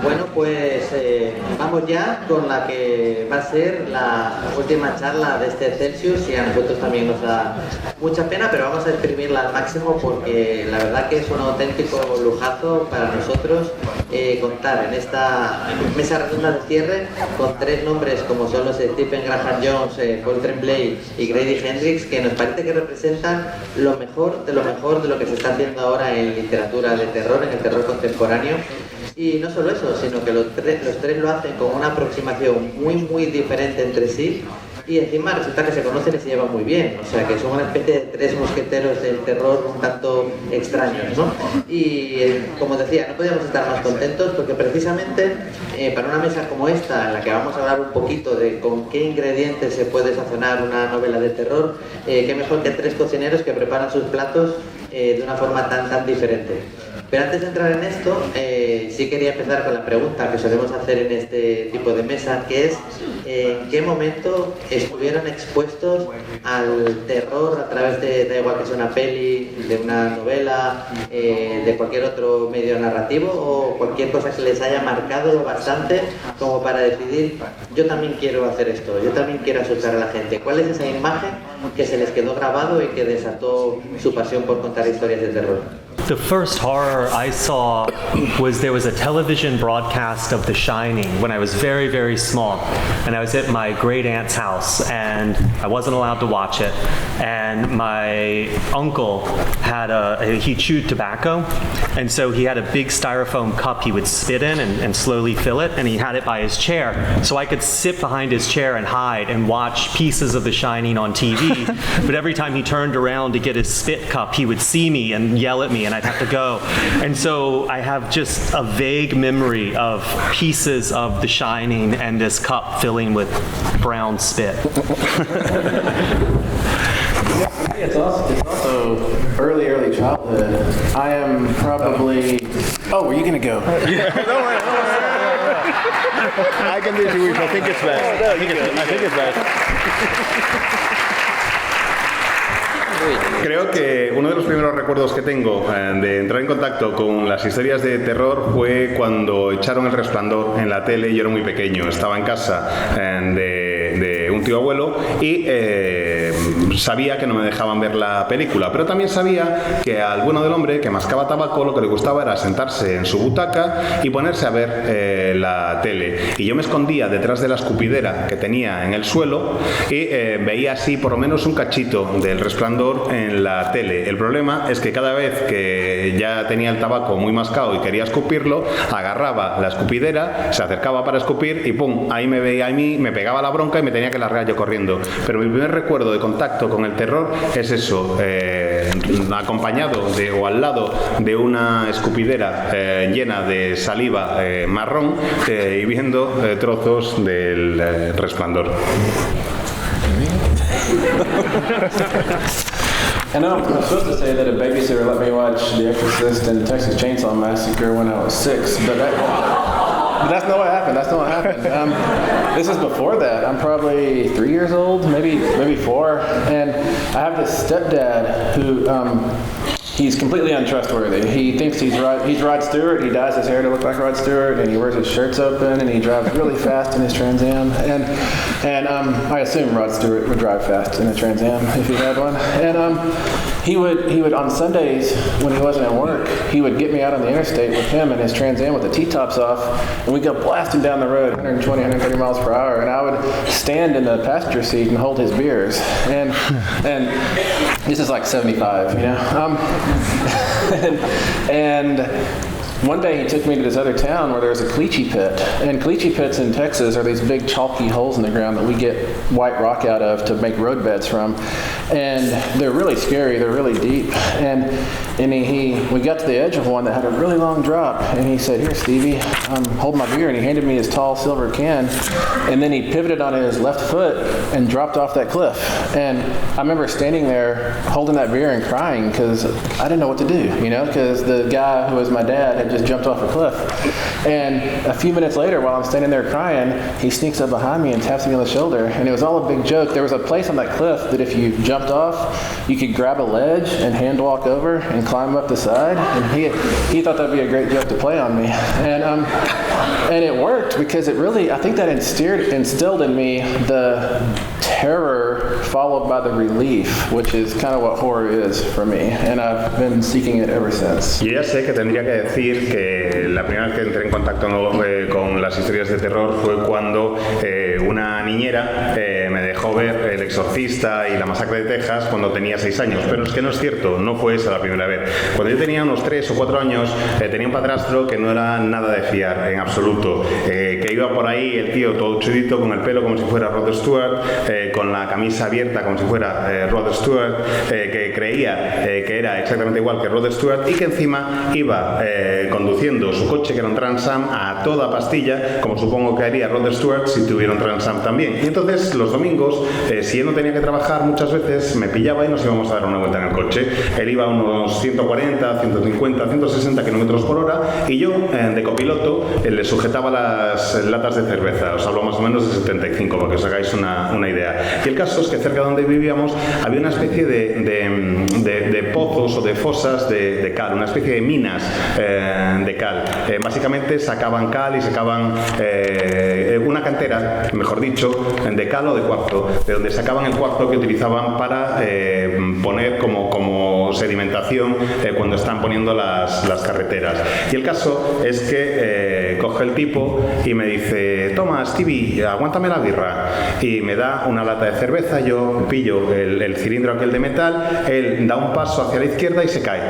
Bueno, pues vamos ya con la que va a ser la última charla de este Celsius, y a nosotros también nos da mucha pena, pero vamos a exprimirla al máximo porque la verdad que es un auténtico lujazo para nosotros contar en esta mesa redonda de cierre con tres nombres como son los Stephen Graham Jones, Paul Tremblay y Grady Hendrix, que nos parece que representan lo mejor de lo que se está haciendo ahora en literatura de terror, en el terror contemporáneo. Y no solo eso, sino que los tres lo hacen con una aproximación muy diferente entre sí, y encima resulta que se conocen y se llevan muy bien, o sea que son una especie de tres mosqueteros del terror un tanto extraños, ¿no? Y como decía, no podíamos estar más contentos porque precisamente para una mesa como esta, en la que vamos a hablar un poquito de con qué ingredientes se puede sazonar una novela de terror, qué mejor que tres cocineros que preparan sus platos de una forma tan diferente. Pero antes de entrar en esto, sí quería empezar con la pregunta que solemos hacer en este tipo de mesa, que es ¿en qué momento estuvieron expuestos al terror a través de, da igual que sea una peli, de una novela, de cualquier otro medio narrativo o cualquier cosa que les haya marcado lo bastante como para decidir yo también quiero hacer esto, yo también quiero asustar a la gente? ¿Cuál es esa imagen que se les quedó grabado y que desató su pasión por contar historias de terror? The first horror I saw was there was a television broadcast of The Shining when I was very small, and I was at my great aunt's house and I wasn't allowed to watch it, and my uncle had he chewed tobacco, and so he had a big styrofoam cup he would spit in and slowly fill it, and he had it by his chair, so I could sit behind his chair and hide and watch pieces of The Shining on TV. But every time he turned around to get his spit cup, he would see me and yell at me, and I'd have to go. And so I have just a vague memory of pieces of The Shining and this cup filling with brown spit. It's also early childhood. I am probably... Oh, were you going to go? I can do Jewish. I think it's best. I think it's best. Creo que uno de los primeros recuerdos que tengo de entrar en contacto con las historias de terror fue cuando echaron El Resplandor en la tele. Yo era muy pequeño, estaba en casa de un tío abuelo y sabía que no me dejaban ver la película, pero también sabía que al bueno del hombre que mascaba tabaco lo que le gustaba era sentarse en su butaca y ponerse a ver la tele, y yo me escondía detrás de la escupidera que tenía en el suelo y veía así por lo menos un cachito del Resplandor en la tele. El problema es que cada vez que ya tenía el tabaco muy mascado y quería escupirlo, agarraba la escupidera, se acercaba para escupir y pum, ahí me veía a mí, me pegaba la bronca y me tenía que largar yo corriendo. Pero mi primer recuerdo de contacto con el terror es eso, acompañado o al lado de una escupidera llena de saliva marrón y viendo trozos del Resplandor. And I'm supposed to say that a babysitter let me watch The Exorcist and Texas Chainsaw Massacre when I was 6, but that's not what happened. This is before that. I'm probably 3 years old, maybe 4, and I have this stepdad who he's completely untrustworthy. He thinks he's Rod Stewart. He dyes his hair to look like Rod Stewart, and he wears his shirts open, and he drives really fast in his Trans Am. And I assume Rod Stewart would drive fast in a Trans Am if he had one. And he would on Sundays when he wasn't at work, he would get me out on the interstate with him and his Trans Am with the T-tops off, and we'd go blasting down the road 120, 130 miles per hour, and I would stand in the passenger seat and hold his beers. And this is like 75, you know. And one day he took me to this other town where there was a caliche pit. And caliche pits in Texas are these big chalky holes in the ground that we get white rock out of to make road beds from. And they're really scary, they're really deep. And we got to the edge of one that had a really long drop. And he said, "Here, Stevie, hold my beer." And he handed me his tall silver can. And then he pivoted on his left foot and dropped off that cliff. And I remember standing there holding that beer and crying because I didn't know what to do, you know, because the guy who was my dad had just jumped off a cliff. And a few minutes later, while I'm standing there crying, he sneaks up behind me and taps me on the shoulder. And it was all a big joke. There was a place on that cliff that if you jump jumped off, you could grab a ledge and hand walk over and climb up the side. And he thought that'd be a great joke to play on me. And it worked because it really, I think that instilled in me the terror followed by the relief, which is kind of what horror is for me. And I've been seeking it ever since. Yo ya sé que tendría que decir que la primera vez que entré en contacto con las historias de terror fue cuando una niñera me dejó ver El Exorcista y La Masacre de Texas cuando tenía 6 años, pero es que no es cierto, no fue esa la primera vez. Cuando yo tenía unos 3 o 4 años tenía un padrastro que no era nada de fiar en absoluto, que iba por ahí el tío todo chudito con el pelo como si fuera Rod Stewart, con la camisa abierta como si fuera Rod Stewart, que creía que era exactamente igual que Rod Stewart y que encima iba conduciendo su coche, que era un Trans Am, a toda pastilla, como supongo que haría Rod Stewart si tuviera un Trans Am también. Y entonces los domingos, si él no tenía que trabajar, muchas veces me pillaba y nos íbamos a dar una vuelta en el coche. Él iba a unos 140, 150, 160 kilómetros por hora y yo, de copiloto, le sujetaba las latas de cerveza. Os hablo más o menos de 75 para que os hagáis una idea. Y el caso es que cerca de donde vivíamos había una especie de pozos o de fosas de cal, una especie de minas de cal. Básicamente sacaban cal y sacaban una cantera, mejor dicho, de cal o de cuarzo, de donde sacaban el cuarzo que utilizaban para poner como sedimentación cuando están poniendo las carreteras. Y el caso es que coge el tipo y me dice: toma, Stevie, aguántame la birra. Y me da una lata de cerveza, yo pillo el cilindro aquel de metal, él da un paso hacia la izquierda y se cae.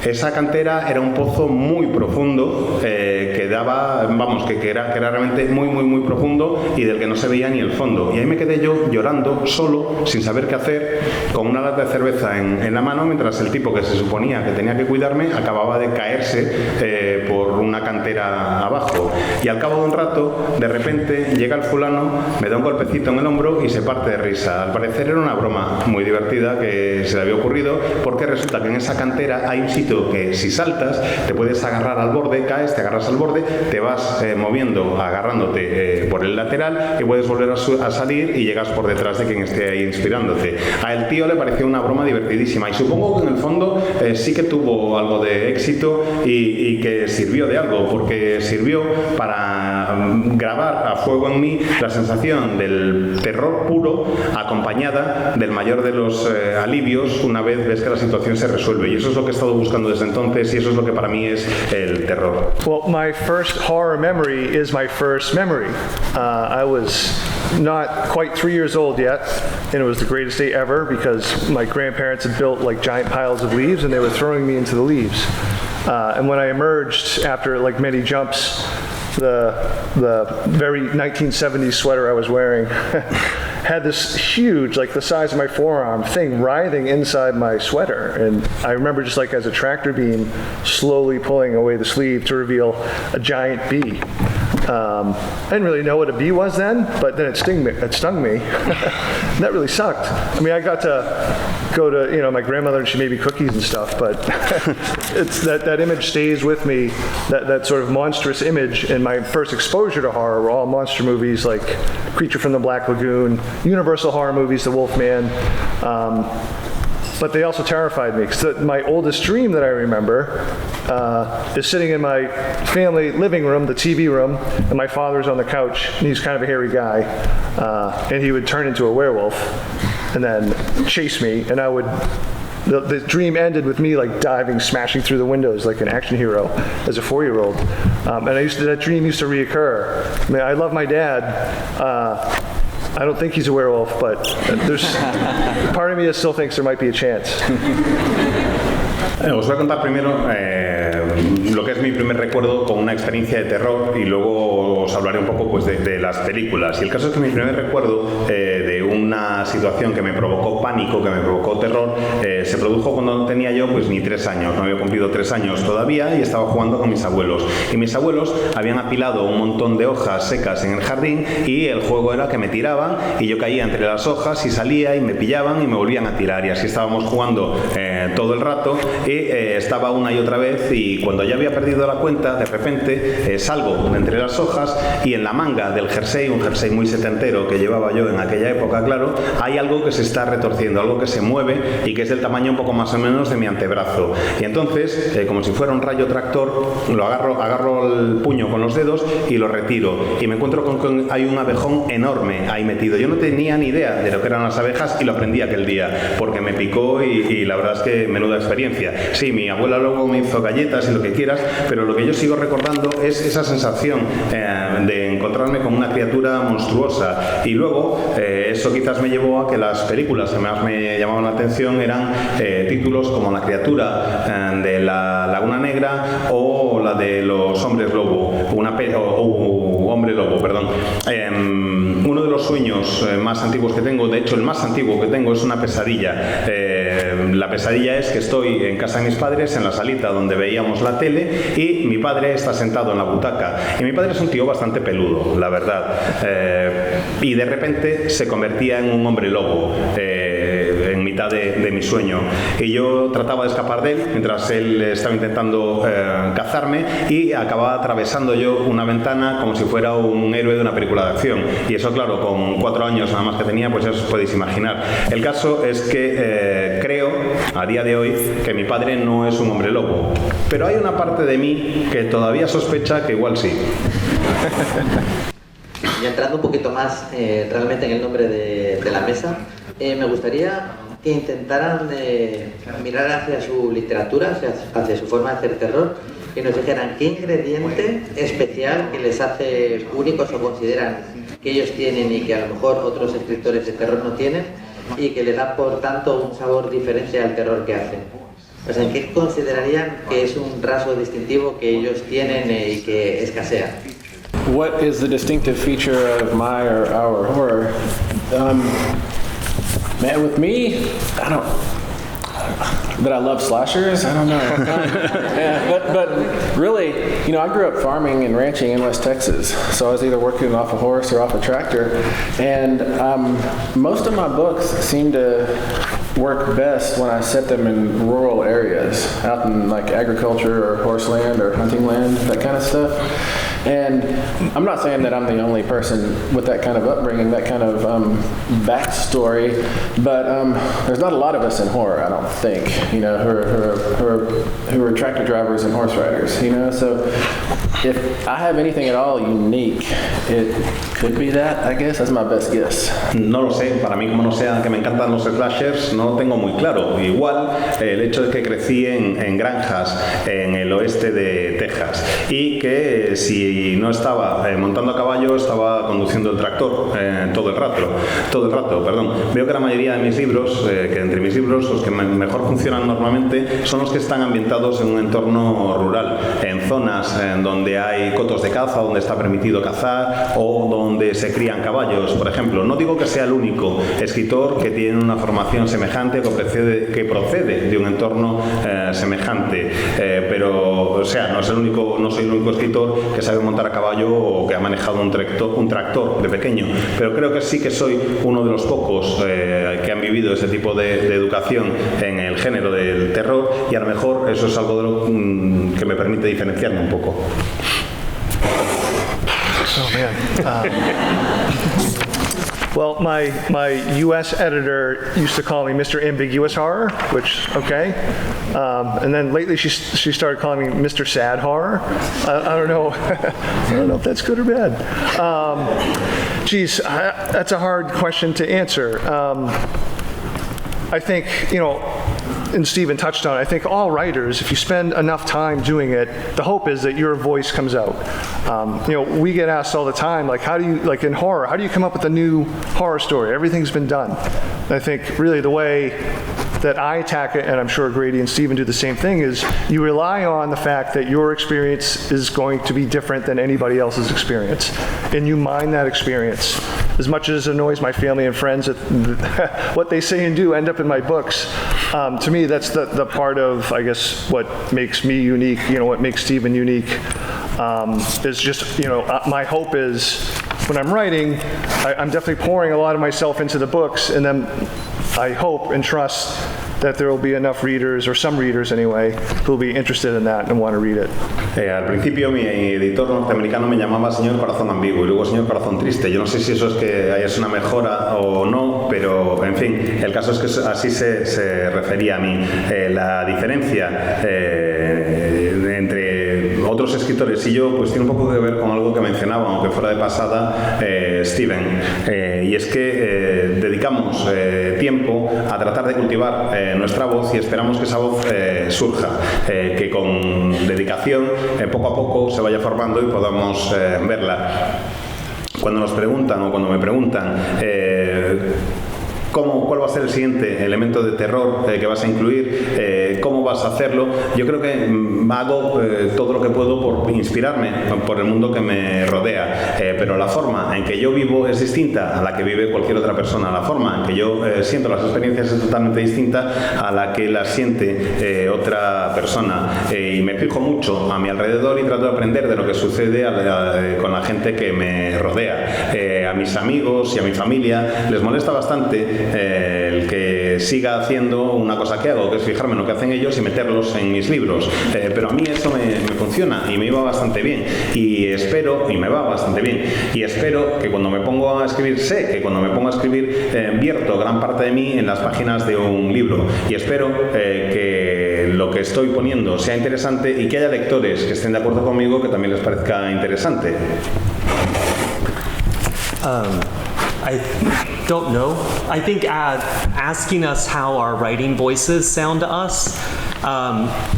Esa cantera era un pozo muy profundo, que daba, vamos, que era realmente muy profundo y del que no se veía ni el fondo. Y ahí me quedé yo llorando, solo, sin saber qué hacer, con una lata de cerveza en la mano, mientras el tipo que se suponía que tenía que cuidarme acababa de caerse por una cantera abajo. Y al cabo de un rato, de repente, llega el fulano, me da un golpecito en el hombro y se parte de risa. Al parecer era una broma muy divertida que se le había ocurrido, porque resulta que en esa cantera hay un sitio que si saltas te puedes agarrar al borde, caes, te agarras al borde, te vas moviendo, agarrándote por el lateral y puedes volver a salir y llegas por detrás de quien esté ahí inspirándote. A el tío le pareció una broma divertidísima y supongo que en el fondo sí que tuvo algo de éxito y que sirvió de algo, porque sirvió para grabar a fuego en mí la sensación del terror puro acompañada del mayor de los alivios una vez ves que la situación se resuelve, y eso es lo que he estado buscando desde entonces y eso es lo que para mí es el terror. Well, my first horror memory is my first memory. I was not quite 3 years old yet, and it was the greatest day ever because my grandparents had built like giant piles of leaves and they were throwing me into the leaves. And when I emerged after like many jumps, the very 1970s sweater I was wearing had this huge, like the size of my forearm thing writhing inside my sweater. And I remember just like as a tractor beam slowly pulling away the sleeve to reveal a giant bee. I didn't really know what a bee was then, but then it stung me. That really sucked. I mean, I got to go to, my grandmother and she made me cookies and stuff, but it's that image stays with me, that sort of monstrous image. And my first exposure to horror were all monster movies like Creature from the Black Lagoon, Universal horror movies, The Wolfman, but they also terrified me because my oldest dream that I remember is sitting in my family living room, the TV room, and my father's on the couch, and he's kind of a hairy guy, and he would turn into a werewolf and then chase me, and the dream ended with me like diving, smashing through the windows like an action hero as a 4-year-old, and that dream used to reoccur. I mean, I love my dad. I don't think he's a werewolf, but there's part of me that still thinks there might be a chance. Os voy a contar primero lo que es mi primer recuerdo con una experiencia de terror y luego os hablaré un poco pues, de las películas. Y el caso es que mi primer recuerdo de una situación que me provocó pánico, que me provocó terror, se produjo cuando tenía yo pues ni 3 años, no había cumplido 3 años todavía y estaba jugando con mis abuelos. Y mis abuelos habían apilado un montón de hojas secas en el jardín y el juego era que me tiraban y yo caía entre las hojas y salía y me pillaban y me volvían a tirar. Y así estábamos jugando todo el rato y estaba una y otra vez, y cuando ya había perdido la cuenta, de repente salgo de entre las hojas y en la manga del jersey, un jersey muy setentero que llevaba yo en aquella época, está claro, hay algo que se está retorciendo, algo que se mueve y que es del tamaño un poco más o menos de mi antebrazo. Y entonces, como si fuera un rayo tractor, lo agarro el puño con los dedos y lo retiro. Y me encuentro con que hay un abejón enorme ahí metido. Yo no tenía ni idea de lo que eran las abejas y lo aprendí aquel día, porque me picó y la verdad es que menuda experiencia. Sí, mi abuela luego me hizo galletas y lo que quieras, pero lo que yo sigo recordando es esa sensación de encontrarme con una criatura monstruosa. Y luego, eso quizás me llevó a que las películas que más me llamaban la atención eran títulos como La criatura de la Laguna Negra o la de los hombres lobo, hombre lobo, perdón. Uno de los sueños más antiguos que tengo, de hecho el más antiguo que tengo, es una pesadilla. La pesadilla es que estoy en casa de mis padres, en la salita donde veíamos la tele, y mi padre está sentado en la butaca. Y mi padre es un tío bastante peludo, la verdad. Y de repente se convertía en un hombre lobo. En mitad de mi sueño, y yo trataba de escapar de él mientras él estaba intentando cazarme, y acababa atravesando yo una ventana como si fuera un héroe de una película de acción. Y eso, claro, con 4 años nada más que tenía, pues ya os podéis imaginar. El caso es que creo a día de hoy que mi padre no es un hombre lobo, pero hay una parte de mí que todavía sospecha que igual sí. Y entrando un poquito más realmente en el nombre de la mesa, me gustaría que intentaran mirar hacia su literatura, hacia su forma de hacer terror, y nos dijeran qué ingrediente especial que les hace únicos o consideran que ellos tienen y que a lo mejor otros escritores de terror no tienen, y que le da por tanto un sabor diferente al terror que hacen. O sea, ¿en qué considerarían que es un rasgo distintivo que ellos tienen y que escasea? What is the distinctive feature of my or our horror? Man, with me, I don't. That I love slashers? I don't know. Yeah, but really, you know, I grew up farming and ranching in West Texas, so I was either working off a horse or off a tractor, and most of my books seem to work best when I set them in rural areas, out in like agriculture or horse land or hunting land, that kind of stuff. And I'm not saying that I'm the only person with that kind of upbringing, that kind of backstory, but there's not a lot of us in horror, I don't think, you know, who are tractor drivers and horse riders, you know. So if I have anything at all unique, it could be that, I guess. That's my best guess. No lo sé, para mí, como no sea que me encantan los slashers, no lo tengo muy claro. Igual el hecho de que crecí en granjas en el oeste de Texas, y que si no estaba montando a caballo, estaba conduciendo el tractor todo el rato, perdón. Veo que la mayoría de mis libros, que entre mis libros los que mejor funcionan normalmente son los que están ambientados en un entorno rural, en zonas donde hay cotos de caza, donde está permitido cazar o donde se crían caballos, por ejemplo. No digo que sea el único escritor que tiene una formación semejante, que procede de un entorno semejante, pero, o sea, no soy el único escritor que sabe montar a caballo o que ha manejado un tractor de pequeño, pero creo que sí que soy uno de los pocos que han vivido ese tipo de educación en el género del terror, y a lo mejor eso es algo de lo que me permite diferenciarme un poco. Oh man. Well, my U.S. editor used to call me Mr. Ambiguous Horror, which, okay. And then lately she started calling me Mr. Sad Horror. I don't know. I don't know if that's good or bad. That's a hard question to answer. I think, you know, and Stephen touched on it, I think all writers, if you spend enough time doing it, the hope is that your voice comes out. You know, we get asked all the time, like, how do you, like in horror, how do you come up with a new horror story? Everything's been done. And I think really the way that I attack it, and I'm sure Grady and Stephen do the same thing, is you rely on the fact that your experience is going to be different than anybody else's experience. And you mine that experience. As much as it annoys my family and friends that what they say and do end up in my books, to me that's the part of, I guess, what makes me unique, you know, what makes Stephen unique, is just, you know, my hope is when I'm writing, I'm definitely pouring a lot of myself into the books, and then I hope and trust that there will be enough readers, or some readers anyway, who will be interested in that and want to read it. Al principio mi editor norteamericano me llamaba Señor Corazón Ambiguo y luego Señor Corazón Triste. Yo no sé si eso es que es una mejora o no, pero en fin, el caso es que así se refería a mí. La diferencia entre otros escritores y yo pues tiene un poco que ver con algo que mencionaba, aunque fuera de pasada, Steven, y es que dedicamos tiempo a tratar de cultivar nuestra voz y esperamos que esa voz surja, que con dedicación poco a poco se vaya formando y podamos verla. Cuando nos preguntan o cuando me preguntan ¿cuál va a ser el siguiente elemento de terror que vas a incluir? ¿Cómo vas a hacerlo? Yo creo que hago todo lo que puedo por inspirarme por el mundo que me rodea, pero la forma en que yo vivo es distinta a la que vive cualquier otra persona. La forma en que yo siento las experiencias es totalmente distinta a la que las siente otra persona. Y me fijo mucho a mi alrededor y trato de aprender de lo que sucede con la gente que me rodea. A mis amigos y a mi familia les molesta bastante el que siga haciendo una cosa que hago, que es fijarme en lo que hacen ellos y meterlos en mis libros, pero a mí eso me funciona y me va bastante bien y me va bastante bien y espero que cuando me pongo a escribir, vierto gran parte de mí en las páginas de un libro y espero que lo que estoy poniendo sea interesante y que haya lectores que estén de acuerdo conmigo que también les parezca interesante. I don't know. I think asking us how our writing voices sound to us,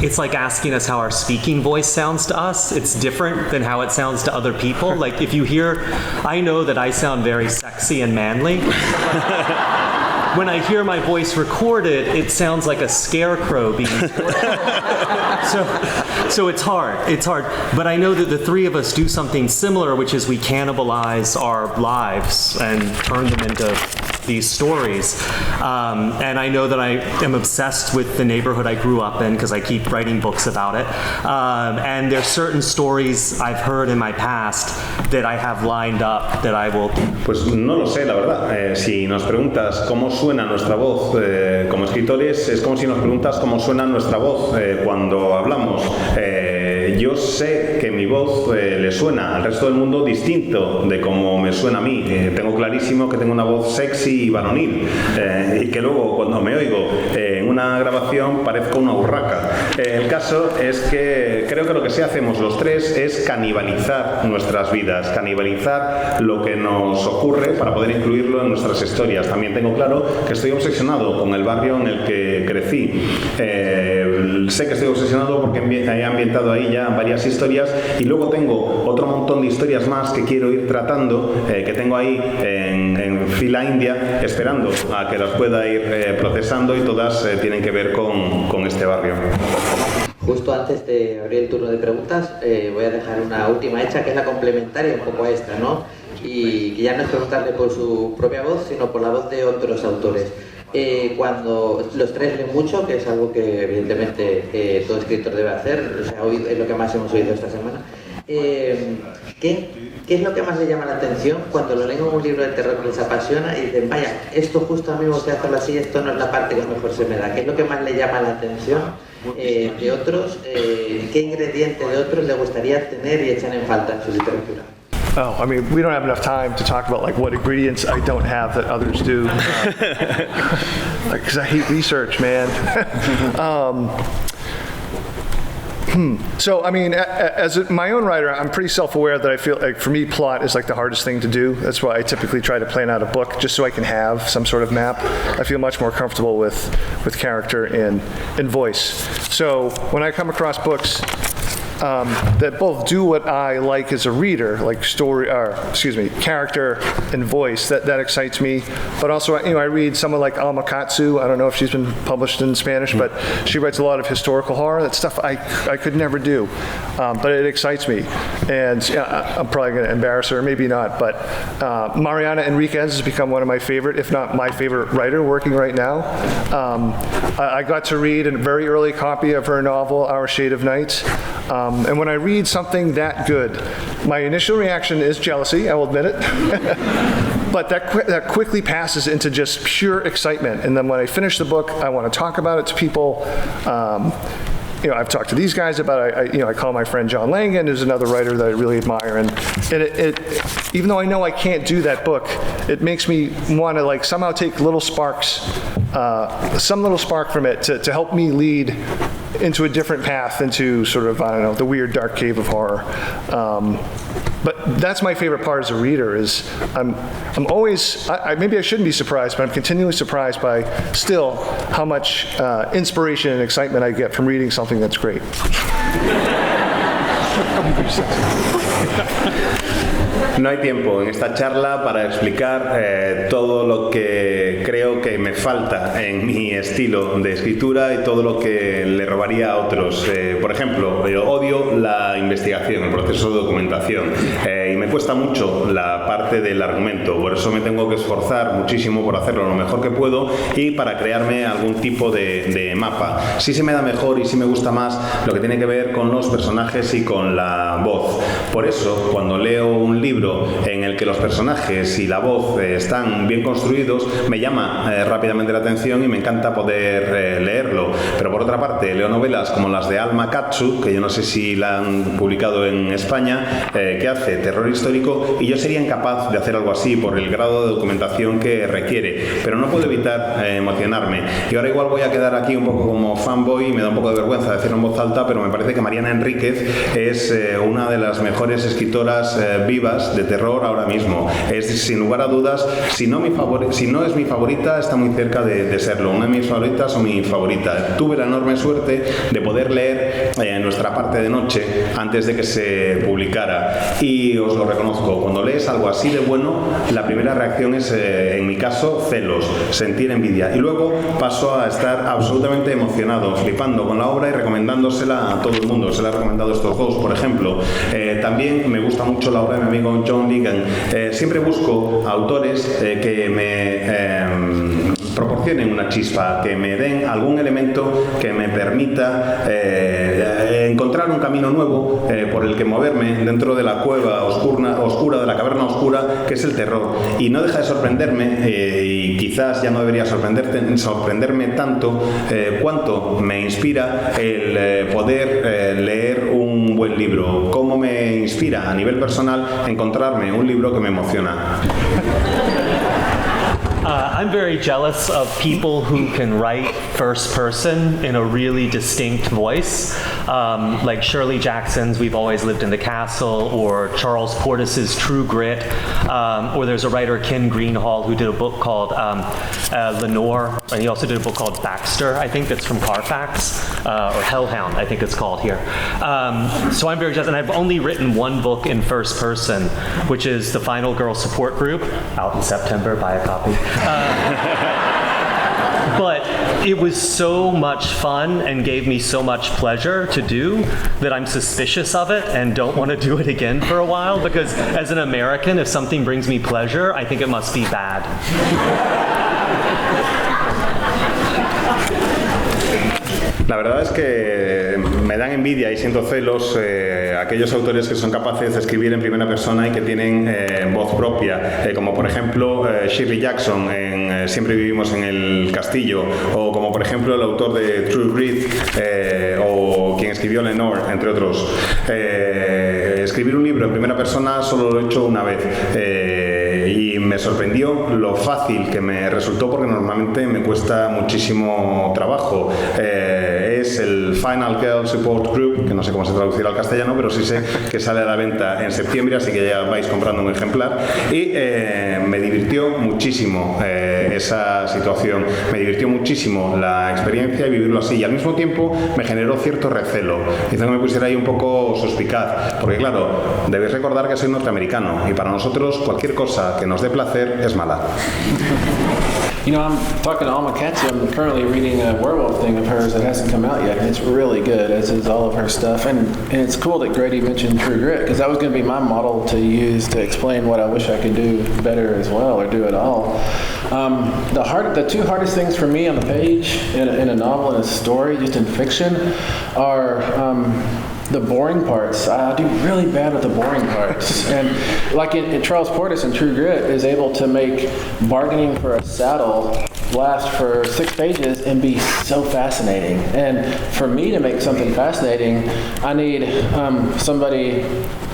it's like asking us how our speaking voice sounds to us. It's different than how it sounds to other people. Like if you hear, I know that I sound very sexy and manly. When I hear my voice recorded, it sounds like a scarecrow being so it's hard. But I know that the three of us do something similar, which is we cannibalize our lives and turn them into these stories. And I know that I am obsessed with the neighborhood I grew up in because I keep writing books about it. And there's certain stories I've heard in my past that I have lined up that I will... Pues no lo sé, la verdad. Si nos preguntas cómo suena nuestra voz como escritores, es como si nos preguntas cómo suena nuestra voz cuando hablamos. Yo sé que mi voz le suena al resto del mundo distinto de como me suena a mí. Tengo clarísimo que tengo una voz sexy y varonil y que luego cuando me oigo en una grabación parezco una urraca. El caso es que creo que lo que sí hacemos los tres es canibalizar nuestras vidas, canibalizar lo que nos ocurre para poder incluirlo en nuestras historias. También tengo claro que estoy obsesionado con el barrio en el que crecí. Sé que estoy obsesionado porque he ambientado ahí ya varias historias y luego tengo otro montón de historias más que quiero ir tratando, que tengo ahí en fila india esperando a que las pueda ir procesando y todas tienen que ver con este barrio. Justo antes de abrir el turno de preguntas, voy a dejar una última hecha que es la complementaria un poco a esta, ¿no? Y que ya no es preguntarle por su propia voz, sino por la voz de otros autores. Cuando los tres leen mucho, que es algo que evidentemente todo escritor debe hacer, o sea, hoy es lo que más hemos oído esta semana, ¿qué es lo que más le llama la atención cuando lo leen en un libro de terror que les apasiona y dicen, vaya, esto justo a mí me gustaría hacerlo así, esto no es la parte que mejor se me da? ¿Qué es lo que más le llama la atención de otros? ¿Qué ingrediente de otros le gustaría tener y echan en falta en su literatura? Oh, I mean, we don't have enough time to talk about like what ingredients I don't have that others do, because I hate research, man. So, I mean, as my own writer, I'm pretty self-aware that I feel like, for me, plot is like the hardest thing to do. That's why I typically try to plan out a book, just so I can have some sort of map. I feel much more comfortable with character and voice. So, when I come across books that both do what I like as a reader, like character and voice, that excites me. But also, I read someone like Alma Katsu. I don't know if she's been published in Spanish, but she writes a lot of historical horror. That stuff I could never do, but it excites me. And I'm probably going to embarrass her, maybe not, but Mariana Enriquez has become one of my favorite, if not my favorite writer working right now. I got to read a very early copy of her novel, Our Shade of Night. And when I read something that good, my initial reaction is jealousy, I will admit it. But that quickly passes into just pure excitement. And then when I finish the book, I want to talk about it to people. I've talked to these guys about it. I call my friend John Langan, who's another writer that I really admire. And it even though I know I can't do that book, it makes me want to like somehow take little sparks, some little spark from it to help me lead into a different path, into sort of, I don't know, the weird dark cave of horror. But that's my favorite part as a reader is I'm always, maybe I shouldn't be surprised, but I'm continually surprised by still how much inspiration and excitement I get from reading something that's great. No hay tiempo en esta charla para explicar todo lo que creo que me falta en mi estilo de escritura y todo lo que le robaría a otros. Por ejemplo, yo odio la investigación, el proceso de documentación, y me cuesta mucho la parte del argumento. Por eso me tengo que esforzar muchísimo por hacerlo lo mejor que puedo y para crearme algún tipo de mapa. Sí se me da mejor y sí me gusta más lo que tiene que ver con los personajes y con la voz. Por eso, cuando leo un libro en el que los personajes y la voz están bien construidos, me llama rápidamente la atención y me encanta poder leerlo. Pero por otra parte, leo novelas como las de Alma Katsu, que yo no sé si la han publicado en España, que hace terror histórico, y yo sería incapaz de hacer algo así por el grado de documentación que requiere. Pero no puedo evitar emocionarme. Y ahora igual voy a quedar aquí un poco como fanboy y me da un poco de vergüenza decirlo en voz alta, pero me parece que Mariana Enríquez es una de las mejores escritoras vivas de terror ahora mismo. Es sin lugar a dudas, si no es mi favorita, está muy cerca de serlo. Una de mis favoritas o mi favorita. Tuve la enorme suerte de poder leer Nuestra parte de noche antes de que se publicara y os lo reconozco, cuando lees algo así de bueno, la primera reacción es, en mi caso, celos, sentir envidia, y luego paso a estar absolutamente emocionado, flipando con la obra y recomendándosela a todo el mundo. Se la he recomendado a estos dos, por ejemplo. También me gusta mucho la obra de mi amigo John Ligan. Siempre busco autores que me proporcionen una chispa, que me den algún elemento que me permita encontrar un camino nuevo por el que moverme dentro de la cueva oscura, de la caverna oscura, que es el terror. Y no deja de sorprenderme, y quizás ya no debería sorprenderme tanto, cuánto me inspira el poder leer un buen libro, cómo me inspira a nivel personal encontrarme un libro que me emociona. I'm very jealous of people who can write first person in a really distinct voice, like Shirley Jackson's We've Always Lived in the Castle, or Charles Portis's True Grit, or there's a writer, Ken Greenhall, who did a book called Lenore, and he also did a book called Baxter, I think that's from Carfax, or Hellhound, I think it's called here. So I'm very jealous, and I've only written one book in first person, which is The Final Girl Support Group, out in September, buy a copy. But it was so much fun and gave me so much pleasure to do that I'm suspicious of it and don't want to do it again for a while, because as an American, if something brings me pleasure, I think it must be bad. La verdad es que me dan envidia y siento celos aquellos autores que son capaces de escribir en primera persona y que tienen voz propia, como por ejemplo Shirley Jackson en Siempre vivimos en el castillo, o como por ejemplo el autor de True Grit, o quien escribió Lenore, entre otros. Escribir un libro en primera persona solo lo he hecho una vez. Y me sorprendió lo fácil que me resultó, porque normalmente me cuesta muchísimo trabajo. Es el Final Girl Support Group, que no sé cómo se traducirá al castellano, pero sí sé que sale a la venta en septiembre, así que ya vais comprando un ejemplar. Y me divirtió muchísimo esa situación, me divirtió muchísimo la experiencia y vivirlo así, y al mismo tiempo me generó cierto recelo. Hizo que me pusiera ahí un poco suspicaz, porque claro, debéis recordar que soy norteamericano y para nosotros cualquier cosa que nos dé placer es mala. You know, I'm talking to Alma Katsu. I'm currently reading a werewolf thing of hers that hasn't come out yet, and it's really good, as is all of her stuff. And it's cool that Grady mentioned True Grit, because that was going to be my model to use to explain what I wish I could do better as well, or do at all. The two hardest things for me on the page in a novel and a story, just in fiction, are the boring parts. I do really bad with the boring parts. And like in Charles Portis in True Grit is able to make bargaining for a saddle last for 6 pages and be so fascinating. And for me to make something fascinating, I need somebody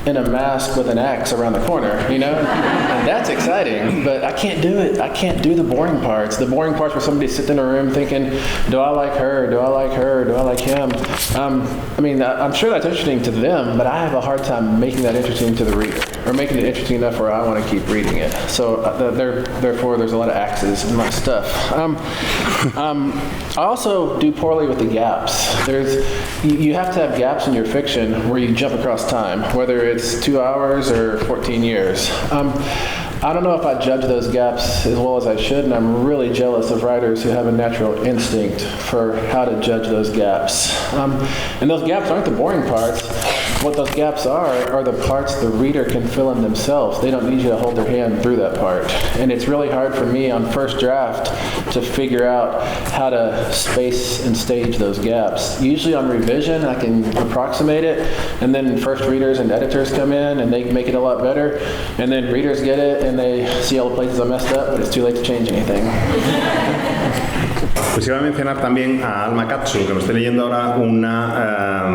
in a mask with an axe around the corner, you know? And that's exciting, but I can't do it. I can't do the boring parts. The boring parts where somebody's sitting in a room thinking, do I like her? Do I like her? Do I like him? I mean, I'm sure that's interesting to them, but I have a hard time making that interesting to the reader, or making it interesting enough where I want to keep reading it. So therefore, there's a lot of axes in my stuff. I also do poorly with the gaps. You have to have gaps in your fiction where you jump across time, whether it's 2 hours or 14 years. I don't know if I judge those gaps as well as I should, and I'm really jealous of writers who have a natural instinct for how to judge those gaps. And those gaps aren't the boring parts. What those gaps are the parts the reader can fill in themselves. They don't need you to hold their hand through that part. And it's really hard for me on first draft to figure out how to space and stage those gaps. Usually on revision, I can approximate it, and then first readers and editors come in and they make it a lot better, and then readers get it and they see all the places I messed up, but it's too late to change anything. Pues iba a mencionar también a Alma Katsu, que me estoy leyendo ahora una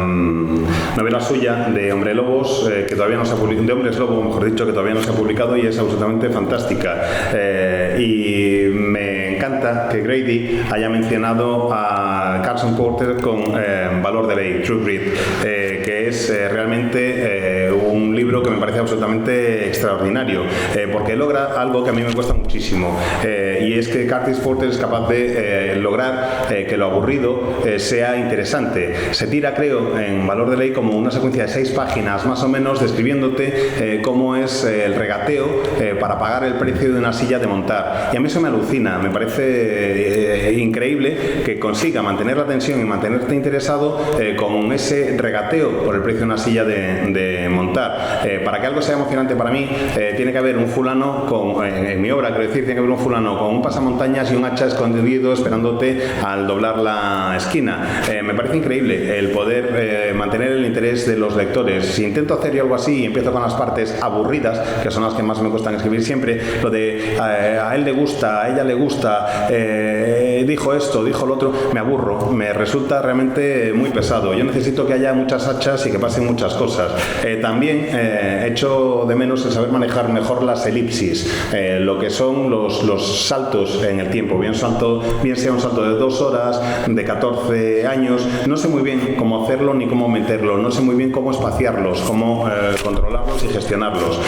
novela suya de Hombre Lobos, que todavía no se ha publicado, de Hombres Lobo, mejor dicho, que todavía no se ha publicado y es absolutamente fantástica. Y me encanta que Grady haya mencionado a Carson Porter con Valor de Ley, True Grit, que es realmente un libro que me parece absolutamente extraordinario, porque logra algo que a mí me cuesta muchísimo, y es que Curtis Porter es capaz de lograr que lo aburrido sea interesante. Se tira, creo, en Valor de Ley como una secuencia de 6 páginas más o menos describiéndote cómo es el regateo para pagar el precio de una silla de montar. Y a mí eso me alucina, me parece increíble que consiga mantener la tensión y mantenerte interesado con ese regateo por el precio de una silla de montar. Para que algo sea emocionante para mí, tiene que haber un fulano en mi obra, quiero decir, tiene que haber un fulano con un pasamontañas y un hacha escondido esperándote al doblar la esquina. Me parece increíble el poder mantener el interés de los lectores. Si intento hacer yo algo así y empiezo con las partes aburridas, que son las que más me cuestan escribir siempre, lo de a él le gusta, a ella le gusta, dijo esto, dijo lo otro, me aburro, me resulta realmente muy pesado. Yo necesito que haya muchas hachas y que pasen muchas cosas. También echo de menos el saber manejar mejor las elipsis, lo que son los saltos en el tiempo, bien sea un salto de 2 horas, de 14 años, no sé muy bien cómo hacerlo ni cómo meterlo, no sé muy bien cómo espaciarlos, cómo controlarlos y gestionarlos.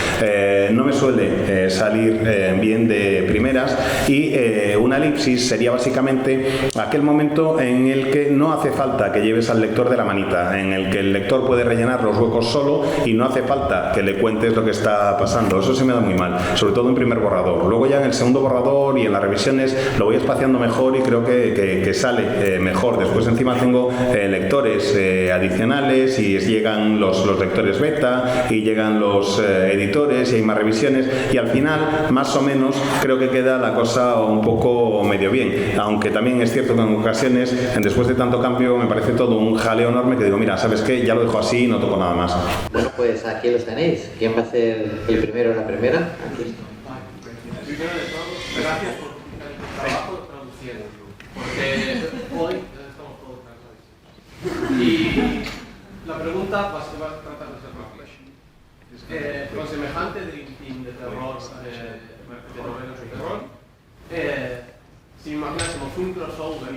No me suele salir bien de primeras, y una elipsis sería básicamente aquel momento en el que no hace falta que lleves al lector de la manita, en el que el lector puede rellenar los huecos solo y no hace falta que le cuentes lo que está pasando. Eso se me da muy mal, sobre todo en primer borrador. Luego ya en el segundo borrador y en las revisiones lo voy espaciando mejor y creo que sale mejor. Después encima tengo lectores adicionales y llegan los lectores beta y llegan los editores y hay más revisiones, y al final más o menos creo que queda la cosa un poco medio bien, aunque también es cierto que en ocasiones después de tanto cambio me parece todo un jaleo enorme que digo, mira, ¿sabes qué? Ya lo dejo así y no toco nada más. Bueno, pues aquí los tenéis. ¿Quién va a ser el primero o la primera? Aquí. Primero de todo, gracias por el trabajo traduciendo, porque hoy estamos todos cansados. Y la pregunta va a tratar de ser rápida. Con semejante Dream Team de terror, de novelas de terror, si imaginásemos un crossover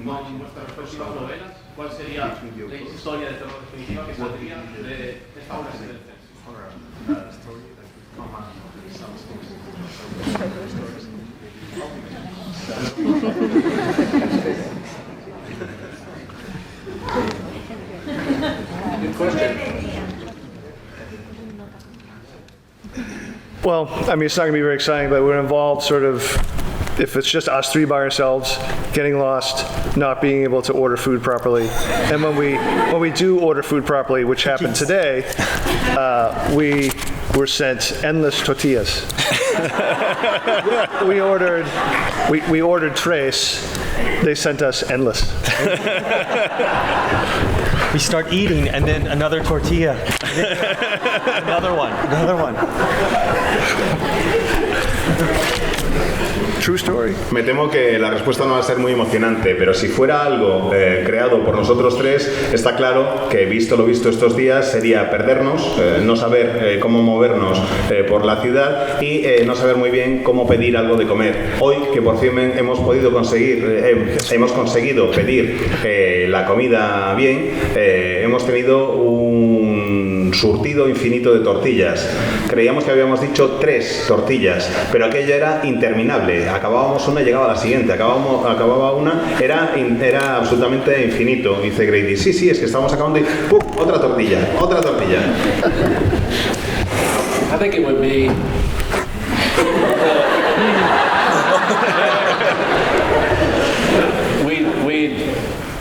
con nuestras respectivas novelas, ¿cuál sería la historia de terror definitiva que saldría de esta obra del Celsius? Well, I mean, it's not going to be very exciting, but we're involved sort of, if it's just us 3 by ourselves, getting lost, not being able to order food properly. And when we do order food properly, which happened today, we were sent endless tortillas. we ordered trace. They sent us endless. We start eating, and then another tortilla. Another one. True story. Me temo que la respuesta no va a ser muy emocionante, pero si fuera algo creado por nosotros tres, está claro que, visto lo visto estos días, sería perdernos, no saber cómo movernos por la ciudad y no saber muy bien cómo pedir algo de comer. Hoy, que por fin hemos conseguido pedir la comida bien, hemos tenido un surtido infinito de tortillas. Creíamos que habíamos dicho 3 tortillas, pero aquello era interminable. Acabábamos una y llegaba la siguiente, acababa una, era absolutamente infinito. Dice Grady, sí, es que estamos acabando y ¡pum! Otra tortilla. I think it would be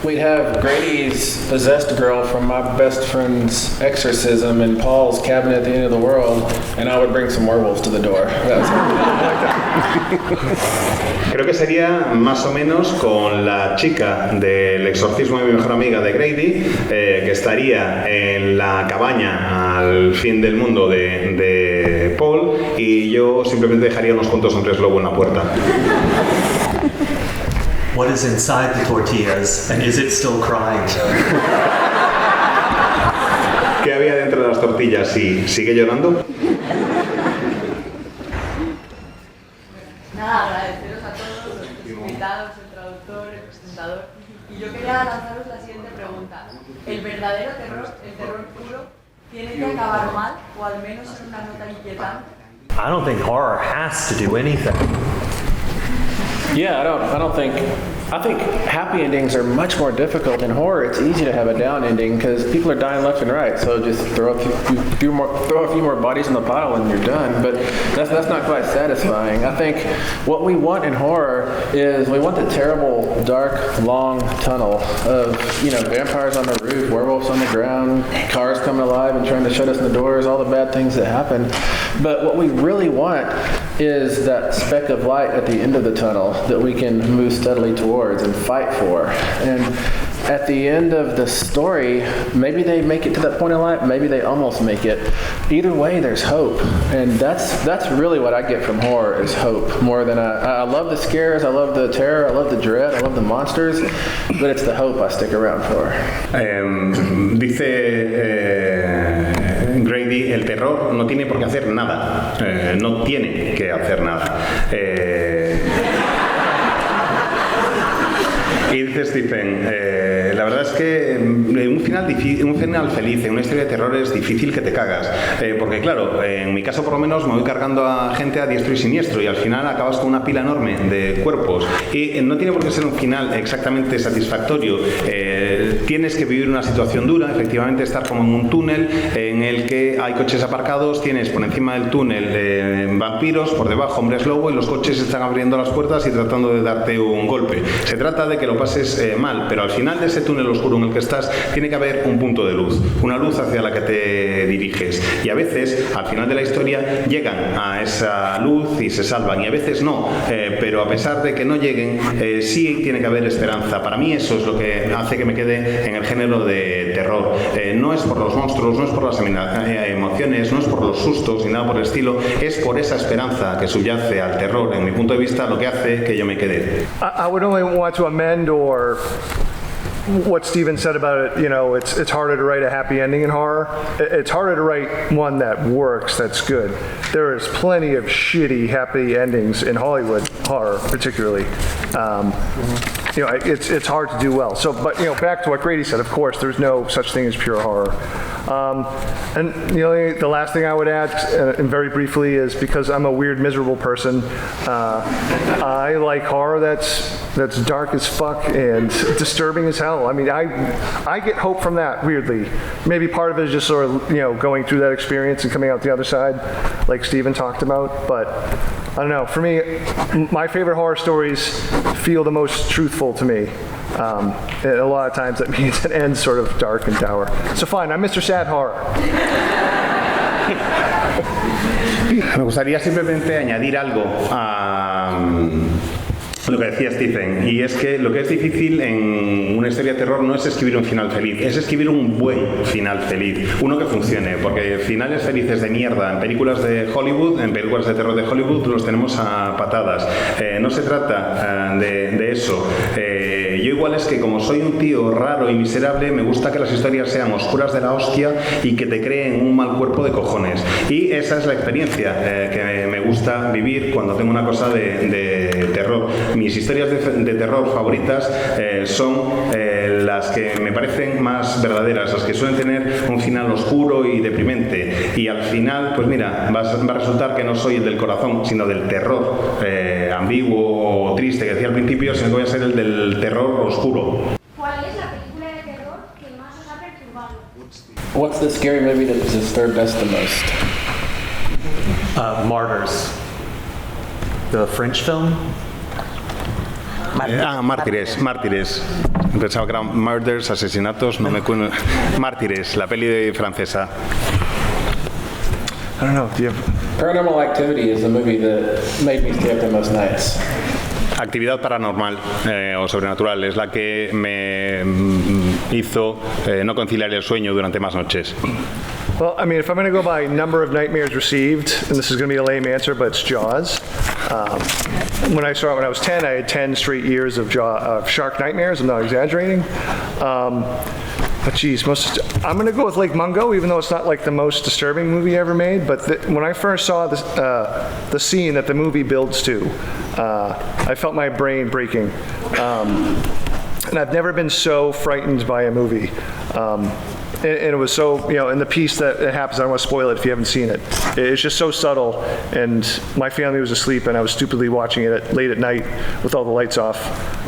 we'd have Grady's possessed girl from my best friend's exorcism in Paul's cabin at the end of the world, and I would bring some werewolves to the door. Creo que sería más o menos con la chica del exorcismo de mi mejor amiga de Grady, que estaría en la cabaña al fin del mundo de Paul, y yo simplemente dejaría unos cuantos hombres lobo en la puerta. What is inside the tortillas, and is it still crying? ¿Qué había dentro de las tortillas y sigue llorando? Nada, agradeceros a todos los invitados, el traductor, el presentador. Y yo quería lanzaros la siguiente pregunta. ¿El verdadero terror, el terror puro, tiene que acabar mal o al menos en una nota inquietante? I don't think horror has to do anything. Yeah, I think happy endings are much more difficult. In horror, it's easy to have a down ending because people are dying left and right. So just throw a few more bodies in the pile and you're done. But that's not quite satisfying. I think what we want in horror is we want the terrible, dark, long tunnel of, vampires on the roof, werewolves on the ground, cars coming alive and trying to shut us in the doors, all the bad things that happen. But what we really want is that speck of light at the end of the tunnel that we can move steadily towards and fight for. And at the end of the story, maybe they make it to that point in life, maybe they almost make it. Either way, there's hope. And that's really what I get from horror, is hope. More than I love the scares, I love the terror, I love the dread, I love the monsters, but it's the hope I stick around for. Grady, el terror no tiene por qué hacer nada, no tiene que hacer nada. Y dice Stephen, la verdad es que un final feliz en una historia de terror es difícil que te cagas, porque claro, en mi caso por lo menos me voy cargando a gente a diestro y siniestro y al final acabas con una pila enorme de cuerpos y no tiene por qué ser un final exactamente satisfactorio. Tienes que vivir una situación dura, efectivamente estar como en un túnel en el que hay coches aparcados, tienes por encima del túnel vampiros, por debajo hombres lobo y los coches están abriendo las puertas y tratando de darte un golpe. Se trata de que lo pases mal, pero al final de ese túnel oscuro en el que estás tiene que haber un punto de luz, una luz hacia la que te diriges y a veces al final de la historia llegan a esa luz y se salvan y a veces no, pero a pesar de que no lleguen sí tiene que haber esperanza. Para mí eso es lo que hace que me quede en el género de terror. No es por los monstruos, no es por las emociones, no es por los sustos ni nada por el estilo, es por esa esperanza que subyace al terror, en mi punto de vista, lo que hace que yo me quede. I would only want to amend or what Stephen said about it, it's harder to write a happy ending in horror. It's harder to write one that works, that's good. There is plenty of shitty happy endings in Hollywood horror, particularly. It's hard to do well. So, but back to what Grady said. Of course, there's no such thing as pure horror. And the last thing I would add, and very briefly, is because I'm a weird, miserable person. I like horror that's dark as fuck and disturbing as hell. I mean, I get hope from that, weirdly. Maybe part of it is just sort of going through that experience and coming out the other side, like Stephen talked about. But I don't know. For me, my favorite horror stories feel the most truthful to me. And a lot of times that means it ends sort of dark and dour. So fine, I'm Mr. Sad Horror. Me gustaría simplemente añadir algo Lo que decía Stephen, y es que lo que es difícil en una historia de terror no es escribir un final feliz, es escribir un buen final feliz, uno que funcione, porque finales felices de mierda en películas de Hollywood, en películas de terror de Hollywood, los tenemos a patadas. No se trata de eso. Yo igual es que como soy un tío raro y miserable, me gusta que las historias sean oscuras de la hostia y que te creen un mal cuerpo de cojones. Y esa es la experiencia que me gusta vivir cuando tengo una cosa de terror. Mis historias de terror favoritas son las que me parecen más verdaderas, las que suelen tener un final oscuro y deprimente. Y al final, pues mira, va a resultar que no soy el del corazón, sino del terror ambiguo o triste que decía al principio, sino que voy a ser el del terror oscuro. ¿Cuál es la película de terror que más os ha perturbado? What's the scary movie that disturbed us the most? Martyrs. The French film? Mártires. Pensaba que eran murders, asesinatos, no me acuerdo. Mártires, la peli francesa. I don't know. Do you have... Paranormal Activity is the movie that made me stay up the most nights. Actividad paranormal o sobrenatural es la que me hizo no conciliar el sueño durante más noches. Well, I mean, if I'm going to go by number of nightmares received, and this is going to be a lame answer, but it's Jaws. When I saw it when I was 10, I had 10 straight years of shark nightmares. I'm not exaggerating. But geez, I'm going to go with Lake Mungo, even though it's not like the most disturbing movie ever made. But when I first saw the scene that the movie builds to, I felt my brain breaking. And I've never been so frightened by a movie. And it was so, in the piece that it happens, I don't want to spoil it if you haven't seen it. It's just so subtle, and my family was asleep, and I was stupidly watching it late at night with all the lights off.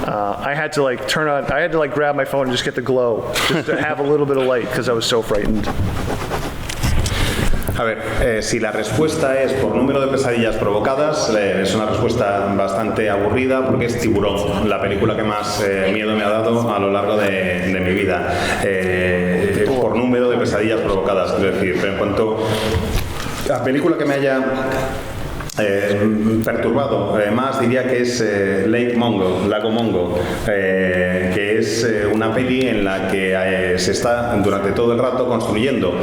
I had to grab my phone and just get the glow, just to have a little bit of light, because I was so frightened. A ver, si la respuesta es por número de pesadillas provocadas, es una respuesta bastante aburrida porque es Tiburón, la película que más miedo me ha dado a lo largo de mi vida. Por número de pesadillas provocadas, quiero decir, pero en cuanto a película que me haya perturbado más, diría que es Lago Mungo, que es una peli en la que se está durante todo el rato construyendo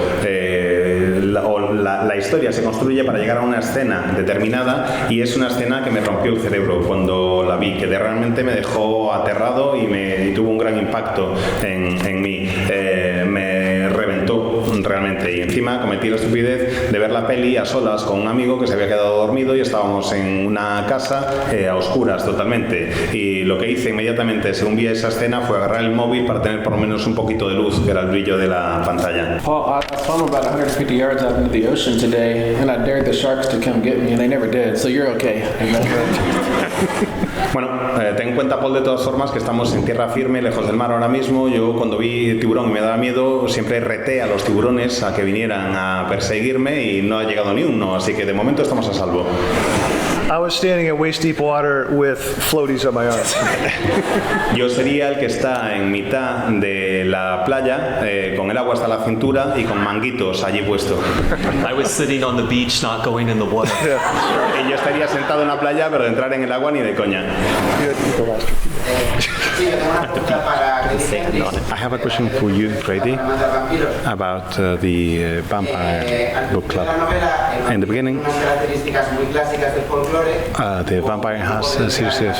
la historia se construye para llegar a una escena determinada, y es una escena que me rompió el cerebro cuando la vi, que realmente me dejó aterrado y tuvo un gran impacto en mí. Me reventó realmente, y encima cometí la estupidez de ver la peli a solas con un amigo que se había quedado dormido y estábamos en una casa a oscuras totalmente, y lo que hice inmediatamente según vi esa escena fue agarrar el móvil para tener por lo menos un poquito de luz, que era el brillo de la pantalla. Paul, I swam about 150 yards out into the ocean today, and I dared the sharks to come get me, and they never did, so you're okay. Bueno, ten en cuenta, Paul, de todas formas, que estamos en tierra firme, lejos del mar ahora mismo. Yo cuando vi tiburón y me daba miedo, siempre reté a los tiburones a que vinieran a perseguirme y no ha llegado ni uno, así que de momento estamos a salvo. I was standing in waist deep water with floaties on my arms. Yo sería el que está en mitad de la playa con el agua hasta la cintura y con manguitos allí puesto. I was sitting on the beach, not going in the water. Y yo estaría sentado en la playa, pero de entrar en el agua ni de coña. I have a question for you, Grady, about the Vampire Book Club. In the beginning, the vampire has a series of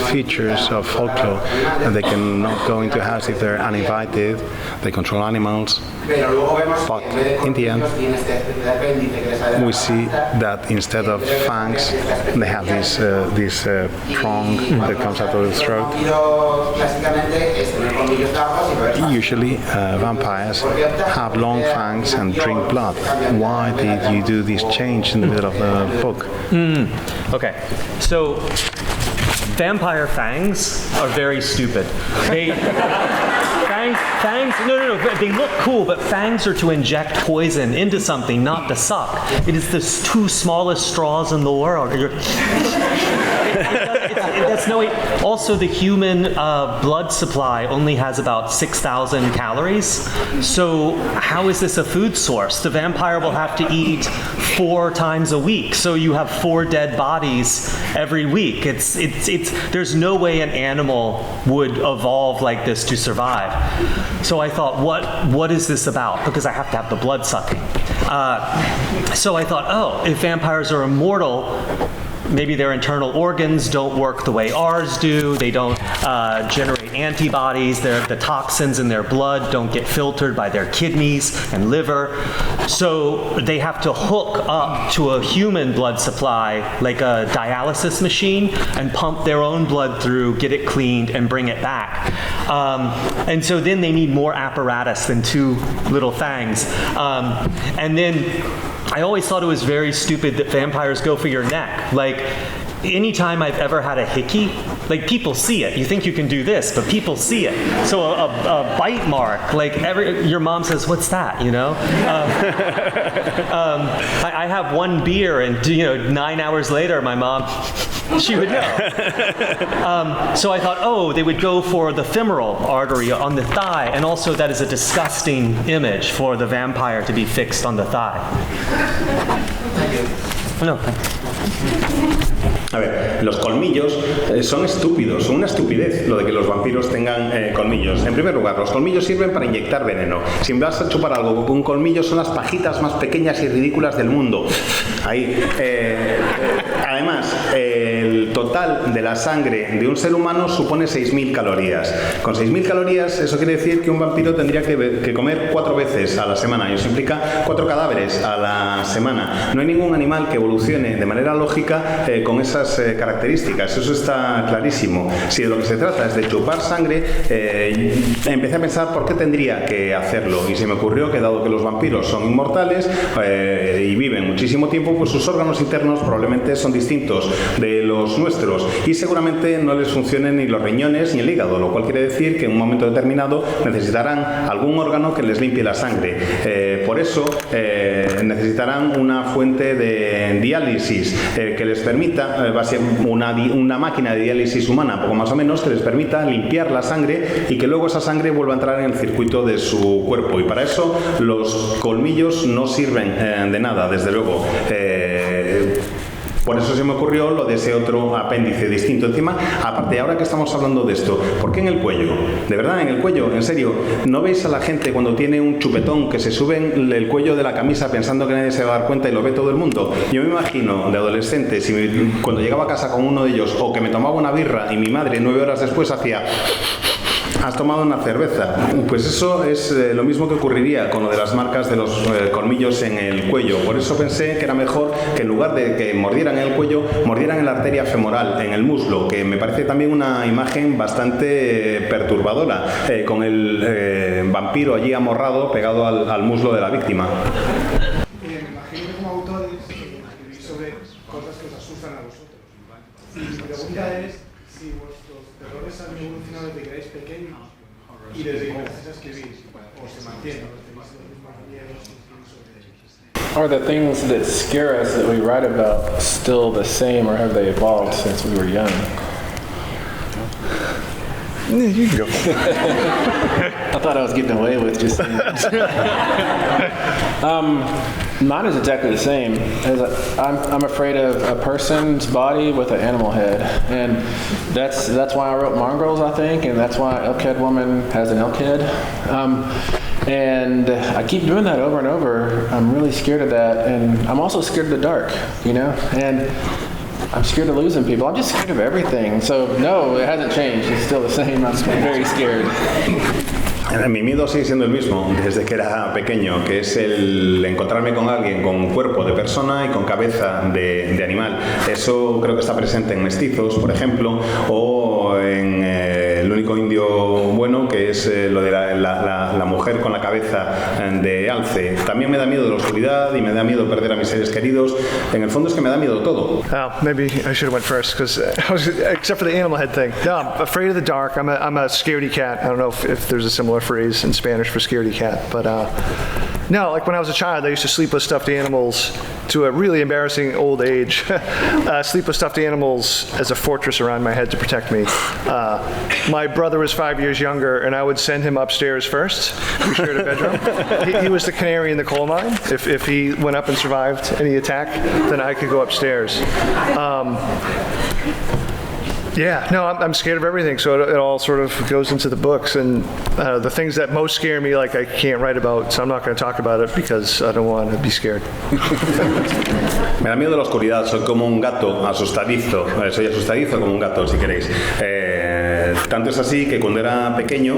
features of folklore. They cannot go into a house if they're uninvited. They control animals. But in the end, we see that instead of fangs, they have this prong that comes out of the throat. Usually, vampires have long fangs and drink blood. Why did you do this change in the middle of the book? Okay, so vampire fangs are very stupid. Fangs, no, they look cool, but fangs are to inject poison into something, not to suck. It is the two smallest straws in the world. That's no. Also, the human blood supply only has about 6,000 calories. So how is this a food source? The vampire will have to eat 4 times a week. So you have 4 dead bodies every week. There's no way an animal would evolve like this to survive. So I thought, what is this about? Because I have to have the blood sucking. So I thought, oh, if vampires are immortal, maybe their internal organs don't work the way ours do. They don't generate antibodies. The toxins in their blood don't get filtered by their kidneys and liver. So they have to hook up to a human blood supply, like a dialysis machine, and pump their own blood through, get it cleaned, and bring it back. And so then they need more apparatus than 2 little fangs. And then I always thought it was very stupid that vampires go for your neck. Like, anytime I've ever had a hickey, like, people see it. You think you can do this, but people see it. So a bite mark, like, your mom says, "What's that?" You know. I have one beer, and 9 hours later, my mom, she would know. So I thought, oh, they would go for the femoral artery on the thigh, and also that is a disgusting image for the vampire to be fixed on the thigh. No, thanks. A ver, los colmillos son estúpidos, son una estupidez lo de que los vampiros tengan colmillos. En primer lugar, los colmillos sirven para inyectar veneno. Si vas a chupar algo con un colmillo, son las pajitas más pequeñas y ridículas del mundo. Ahí. Además, el total de la sangre de un ser humano supone 6.000 calorías. Con 6.000 calorías, eso quiere decir que un vampiro tendría que comer 4 veces a la semana. Y eso implica 4 cadáveres a la semana. No hay ningún animal que evolucione de manera lógica con esas características. Eso está clarísimo. Si de lo que se trata es de chupar sangre, empecé a pensar por qué tendría que hacerlo. Y se me ocurrió que, dado que los vampiros son inmortales y viven muchísimo tiempo, pues sus órganos internos probablemente son distintos de los nuestros y seguramente no les funcionen ni los riñones ni el hígado, lo cual quiere decir que en un momento determinado necesitarán algún órgano que les limpie la sangre. Por eso necesitarán una fuente de diálisis que les permita, va a ser una máquina de diálisis humana, poco más o menos, que les permita limpiar la sangre y que luego esa sangre vuelva a entrar en el circuito de su cuerpo. Y para eso los colmillos no sirven de nada, desde luego. Por eso se me ocurrió lo de ese otro apéndice distinto. Encima, aparte, ahora que estamos hablando de esto, ¿por qué en el cuello? De verdad, en el cuello, en serio. ¿No veis a la gente cuando tiene un chupetón que se sube en el cuello de la camisa pensando que nadie se va a dar cuenta y lo ve todo el mundo? Yo me imagino de adolescente, cuando llegaba a casa con uno de ellos, o que me tomaba una birra y mi madre 9 horas después hacía... ¿Has tomado una cerveza? Pues eso es lo mismo que ocurriría con lo de las marcas de los colmillos en el cuello. Por eso pensé que era mejor que en lugar de que mordieran en el cuello, mordieran en la arteria femoral, en el muslo, que me parece también una imagen bastante perturbadora, con el vampiro allí amorrado pegado al muslo de la víctima. Me imagino que como autores escribís sobre cosas que os asustan a vosotros. Y mi pregunta es si vuestros terrores han evolucionado desde que erais pequeños y desde que empezáis a escribir, o se mantienen, o tenéis los mismos miedos sobre ellos. Are the things that scare us that we write about still the same, or have they evolved since we were young? You can go. I thought I was getting away with just saying that. Mine is exactly the same. I'm afraid of a person's body with an animal head, and that's why I wrote Mongrels, I think, and that's why Elkhead Woman has an elk head. And I keep doing that over and over. I'm really scared of that, and I'm also scared of the dark, and I'm scared of losing people. I'm just scared of everything. So no, it hasn't changed. It's still the same. I'm very scared. Mi miedo sigue siendo el mismo desde que era pequeño, que es el encontrarme con alguien con cuerpo de persona y con cabeza de animal. Eso creo que está presente en Mestizos, por ejemplo, o en el único indio bueno, que es lo de la mujer con la cabeza de alce. También me da miedo de la oscuridad y me da miedo perder a mis seres queridos. En el fondo es que me da miedo todo. Maybe I should have went first, because except for the animal head thing. No, I'm afraid of the dark. I'm a scaredy cat. I don't know if there's a similar phrase in Spanish for scaredy cat, but no, like when I was a child, I used to sleep with stuffed animals to a really embarrassing old age. Sleep with stuffed animals as a fortress around my head to protect me. My brother was 5 years younger, and I would send him upstairs first. We shared a bedroom. He was the canary in the coal mine. If he went up and survived any attack, then I could go upstairs. Yeah, no, I'm scared of everything, so it all sort of goes into the books, and the things that most scare me, like I can't write about, so I'm not going to talk about it because I don't want to be scared. Me da miedo la oscuridad, soy como un gato asustadizo, soy asustadizo como un gato, si queréis. Tanto es así que cuando era pequeño,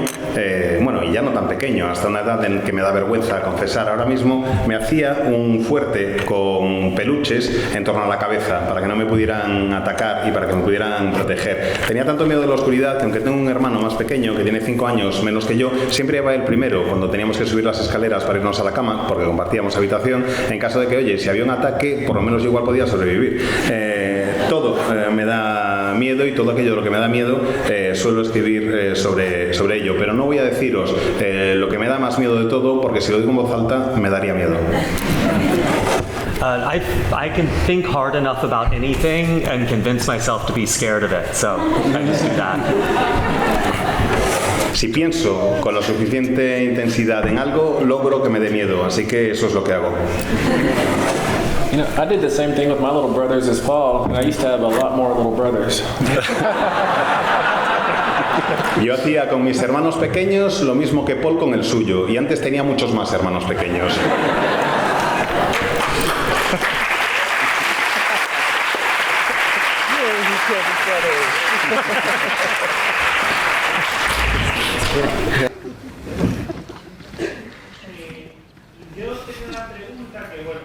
bueno, y ya no tan pequeño, hasta una edad en que me da vergüenza confesar ahora mismo, me hacía un fuerte con peluches en torno a la cabeza para que no me pudieran atacar y para que me pudieran proteger. Tenía tanto miedo de la oscuridad que, aunque tengo un hermano más pequeño que tiene 5 años menos que yo, siempre iba él primero cuando teníamos que subir las escaleras para irnos a la cama, porque compartíamos habitación, en caso de que, oye, si había un ataque, por lo menos yo igual podía sobrevivir. Todo me da miedo, y todo aquello de lo que me da miedo suelo escribir sobre ello, pero no voy a deciros lo que me da más miedo de todo, porque si lo digo en voz alta me daría miedo. I can think hard enough about anything and convince myself to be scared of it, so I just do that. Si pienso con la suficiente intensidad en algo, logro que me dé miedo, así que eso es lo que hago. You know, I did the same thing with my little brothers as Paul, and I used to have a lot more little brothers. Yo hacía con mis hermanos pequeños lo mismo que Paul con el suyo, y antes tenía muchos más hermanos pequeños. Yo tengo una pregunta que, bueno,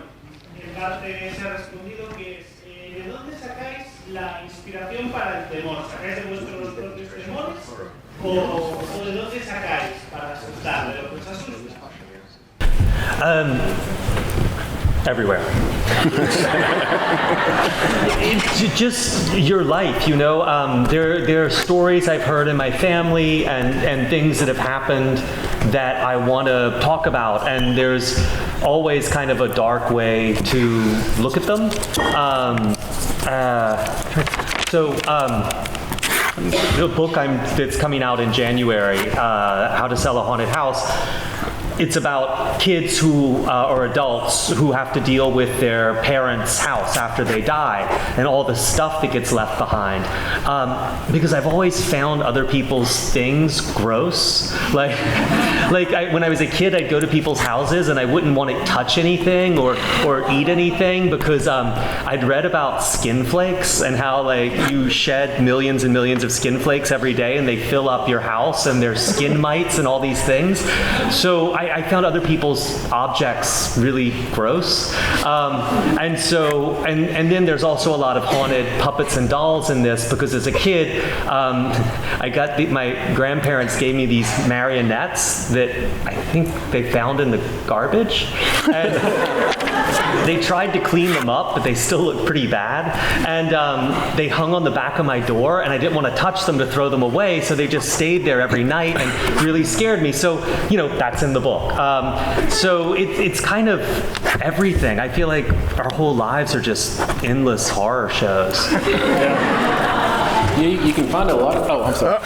en parte se ha respondido, que es ¿de dónde sacáis la inspiración para el temor? ¿Sacáis de vuestros propios temores? ¿O de dónde sacáis para asustar? ¿De lo que os asusta? Everywhere. Just your life, you know. There are stories I've heard in my family and things that have happened that I want to talk about, and there's always kind of a dark way to look at them. The book that's coming out in January, How to Sell a Haunted House, it's about kids or adults who have to deal with their parents' house after they die and all the stuff that gets left behind. Because I've always found other people's things gross. When I was a kid, I'd go to people's houses and I wouldn't want to touch anything or eat anything because I'd read about skin flakes and how you shed millions and millions of skin flakes every day and they fill up your house and there's skin mites and all these things. So I found other people's objects really gross. And then there's also a lot of haunted puppets and dolls in this because as a kid, my grandparents gave me these marionettes that I think they found in the garbage. And they tried to clean them up, but they still look pretty bad. And they hung on the back of my door, and I didn't want to touch them to throw them away, so they just stayed there every night and really scared me. So, that's in the book. So it's kind of everything. I feel like our whole lives are just endless horror shows. You can find a lot of... Oh, I'm sorry.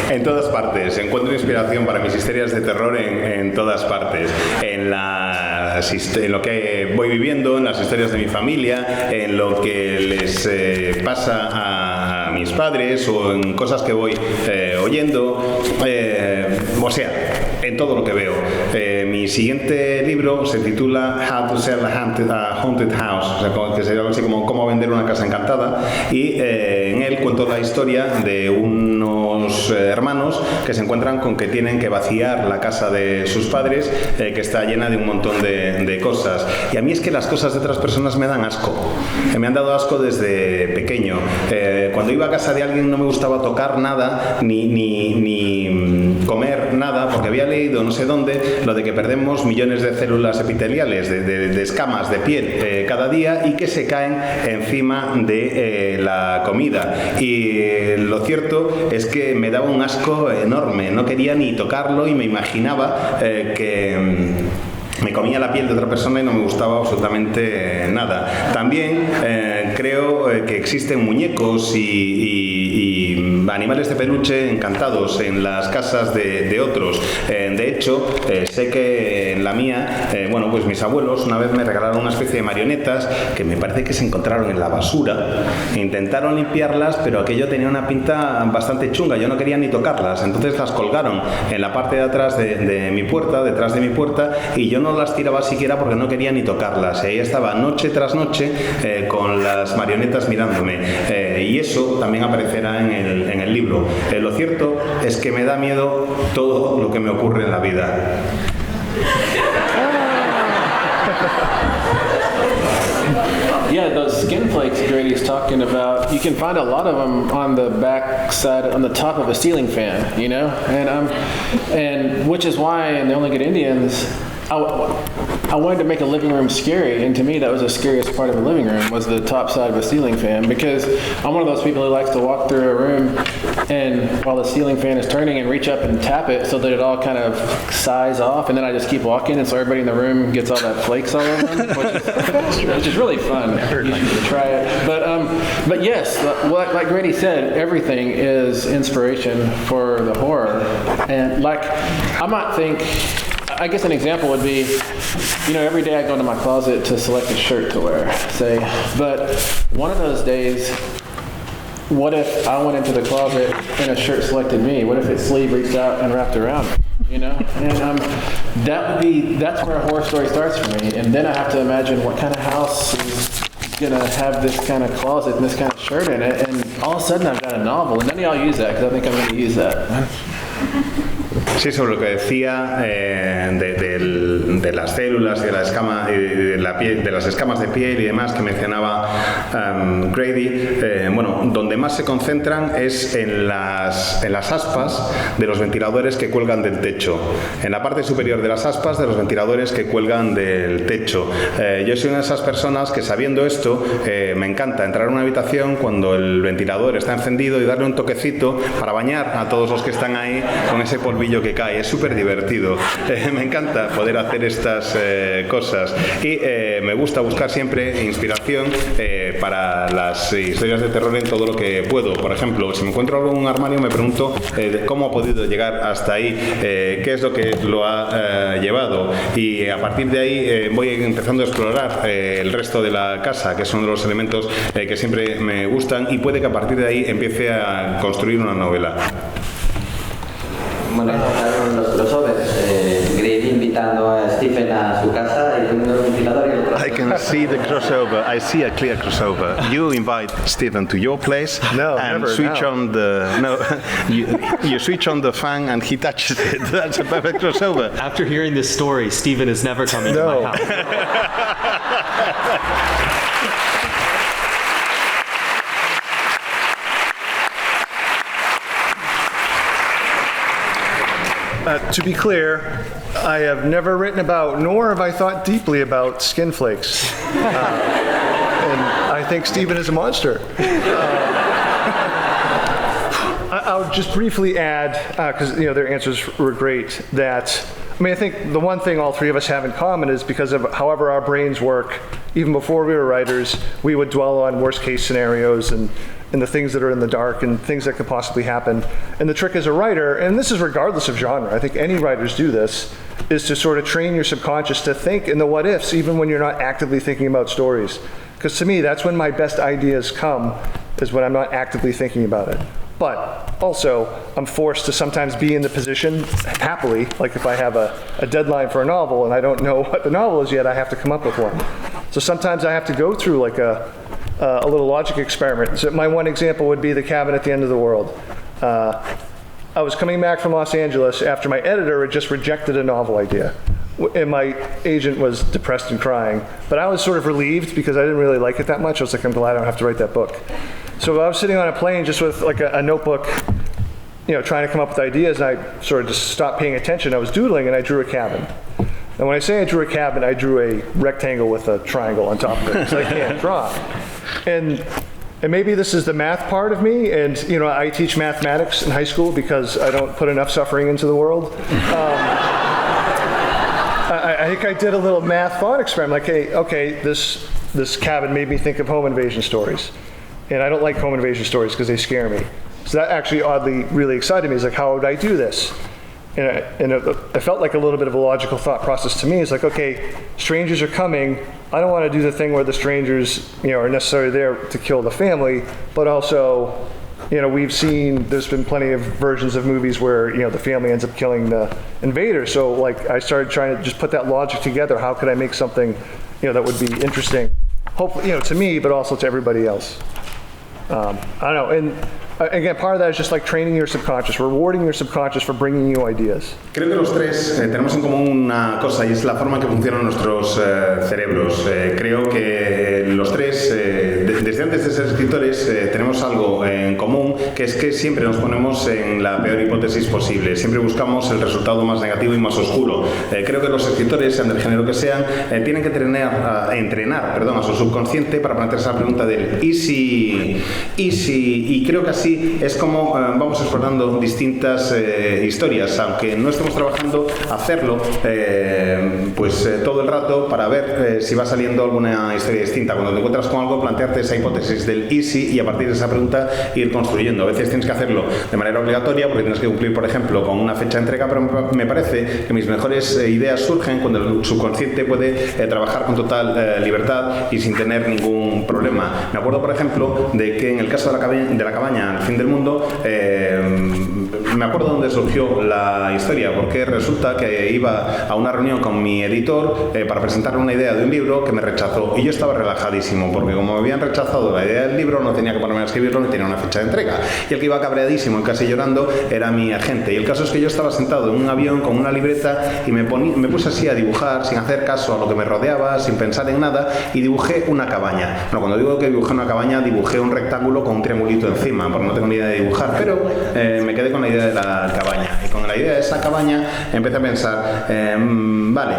En todas partes, encuentro inspiración para mis historias de terror en todas partes. En lo que voy viviendo, en las historias de mi familia, en lo que les pasa a mis padres o en cosas que voy oyendo. O sea, en todo lo que veo. Mi siguiente libro se titula How to Sell a Haunted House, o sea, que sería algo así como cómo vender una casa encantada, y en él cuento la historia de unos hermanos que se encuentran con que tienen que vaciar la casa de sus padres, que está llena de un montón de cosas. Y a mí es que las cosas de otras personas me dan asco. Me han dado asco desde pequeño. Cuando iba a casa de alguien no me gustaba tocar nada, ni comer nada, porque había leído no sé dónde lo de que perdemos millones de células epiteliales, de escamas de piel cada día, y que se caen encima de la comida. Y lo cierto es que me daba un asco enorme, no quería ni tocarlo y me imaginaba que me comía la piel de otra persona y no me gustaba absolutamente nada. También creo que existen muñecos y animales de peluche encantados en las casas de otros. De hecho, sé que en la mía, bueno, pues mis abuelos una vez me regalaron una especie de marionetas que me parece que se encontraron en la basura. Intentaron limpiarlas, pero aquello tenía una pinta bastante chunga. Yo no quería ni tocarlas. Entonces las colgaron en la parte de atrás de mi puerta, detrás de mi puerta, y yo no las tiraba siquiera porque no quería ni tocarlas. Y ahí estaba noche tras noche con las marionetas mirándome. Y eso también aparecerá en el libro. Lo cierto es que me da miedo todo lo que me ocurre en la vida. Yeah, those skin flakes Grady's talking about, you can find a lot of them on the back side, on the top of a ceiling fan, you know? And which is why in The Only Good Indians, I wanted to make a living room scary, and to me that was the scariest part of a living room, was the top side of a ceiling fan, because I'm one of those people who likes to walk through a room and while the ceiling fan is turning and reach up and tap it so that it all kind of sighs off, and then I just keep walking, and so everybody in the room gets all that flakes all over them, which is really fun. You should try it. But yes, like Grady said, everything is inspiration for the horror, and I guess an example would be, you know, every day I go into my closet to select a shirt to wear, say, but one of those days, what if I went into the closet and a shirt selected me? What if its sleeve reached out and wrapped around me, you know? And that's where a horror story starts for me, and then I have to imagine what kind of house is gonna have this kind of closet and this kind of shirt in it, and all of a sudden I've got a novel, and none of y'all use that, because I think I'm gonna use that. Sí, sobre lo que decía de las células y de la escama y de la piel, de las escamas de piel y demás que mencionaba Grady, bueno, donde más se concentran es en las aspas de los ventiladores que cuelgan del techo, en la parte superior de las aspas de los ventiladores que cuelgan del techo. Yo soy una de esas personas que, sabiendo esto, me encanta entrar a una habitación cuando el ventilador está encendido y darle un toquecito para bañar a todos los que están ahí con ese polvillo que cae. Es súper divertido. Me encanta poder hacer estas cosas, y me gusta buscar siempre inspiración para las historias de terror en todo lo que puedo. Por ejemplo, si me encuentro algo en un armario, me pregunto cómo ha podido llegar hasta ahí, qué es lo que lo ha llevado, y a partir de ahí voy empezando a explorar el resto de la casa, que son de los elementos que siempre me gustan, y puede que a partir de ahí empiece a construir una novela. Bueno, empezaron los crossovers, Grady invitando a Stephen a su casa y poniendo el ventilador y el crossover. I can see the crossover. I see a clear crossover. You invite Stephen to your place and switch on the you switch on the fan and he touches it. That's a perfect crossover. After hearing this story, Stephen is never coming to my house. To be clear, I have never written about, nor have I thought deeply about skin flakes. And I think Stephen is a monster. I'll just briefly add, because their answers were great, that I think the one thing all three of us have in common is because of however our brains work, even before we were writers, we would dwell on worst case scenarios and the things that are in the dark and things that could possibly happen. And the trick as a writer, and this is regardless of genre, I think any writers do this, is to sort of train your subconscious to think in the what ifs, even when you're not actively thinking about stories. Because to me, that's when my best ideas come, is when I'm not actively thinking about it. But also, I'm forced to sometimes be in the position, happily, like if I have a deadline for a novel and I don't know what the novel is yet, I have to come up with one. So sometimes I have to go through like a little logic experiment. So my one example would be The Cabin at the End of the World. I was coming back from Los Angeles after my editor had just rejected a novel idea. And my agent was depressed and crying. But I was sort of relieved because I didn't really like it that much. I was like, I'm glad I don't have to write that book. So I was sitting on a plane just with like a notebook, trying to come up with ideas, and I sort of just stopped paying attention. I was doodling, and I drew a cabin. And when I say I drew a cabin, I drew a rectangle with a triangle on top of it, because I can't draw. And maybe this is the math part of me, and I teach mathematics in high school because I don't put enough suffering into the world. I think I did a little math thought experiment, like, hey, okay, this cabin made me think of home invasion stories. And I don't like home invasion stories because they scare me. So that actually oddly really excited me. It's like, how would I do this? And it felt like a little bit of a logical thought process to me. It's like, okay, strangers are coming. I don't want to do the thing where the strangers, are necessarily there to kill the family, but also, we've seen, there's been plenty of versions of movies where, the family ends up killing the invader. So like, I started trying to just put that logic together. How could I make something, that would be interesting, hopefully, to me, but also to everybody else. I don't know, and again, part of that is just like training your subconscious, rewarding your subconscious for bringing you ideas. Creo que los tres tenemos en común una cosa, y es la forma en que funcionan nuestros cerebros. Creo que los tres, desde antes de ser escritores, tenemos algo en común, que es que siempre nos ponemos en la peor hipótesis posible. Siempre buscamos el resultado más negativo y más oscuro. Creo que los escritores, sean del género que sean, tienen que entrenar a su subconsciente para plantearse la pregunta del ¿y si? Y creo que así es como vamos explorando distintas historias, aunque no estemos trabajando, hacerlo todo el rato para ver si va saliendo alguna historia distinta. Cuando te encuentras con algo, plantearte esa hipótesis del ¿y si? Y a partir de esa pregunta ir construyendo. A veces tienes que hacerlo de manera obligatoria porque tienes que cumplir, por ejemplo, con una fecha de entrega, pero me parece que mis mejores ideas surgen cuando el subconsciente puede trabajar con total libertad y sin tener ningún problema. Me acuerdo, por ejemplo, de que en el caso de la cabaña al fin del mundo, me acuerdo dónde surgió la historia, porque resulta que iba a una reunión con mi editor para presentarle una idea de un libro que me rechazó, y yo estaba relajadísimo porque como me habían rechazado la idea del libro no tenía que ponerme a escribirlo ni tenía una fecha de entrega, y el que iba cabreadísimo y casi llorando era mi agente. Y el caso es que yo estaba sentado en un avión con una libreta y me puse así a dibujar sin hacer caso a lo que me rodeaba, sin pensar en nada, y dibujé una cabaña. Bueno, cuando digo que dibujé una cabaña, dibujé un rectángulo con un triangulito encima, porque no tengo ni idea de dibujar, pero me quedé con la idea de la cabaña, y con la idea de esa cabaña empecé a pensar, vale,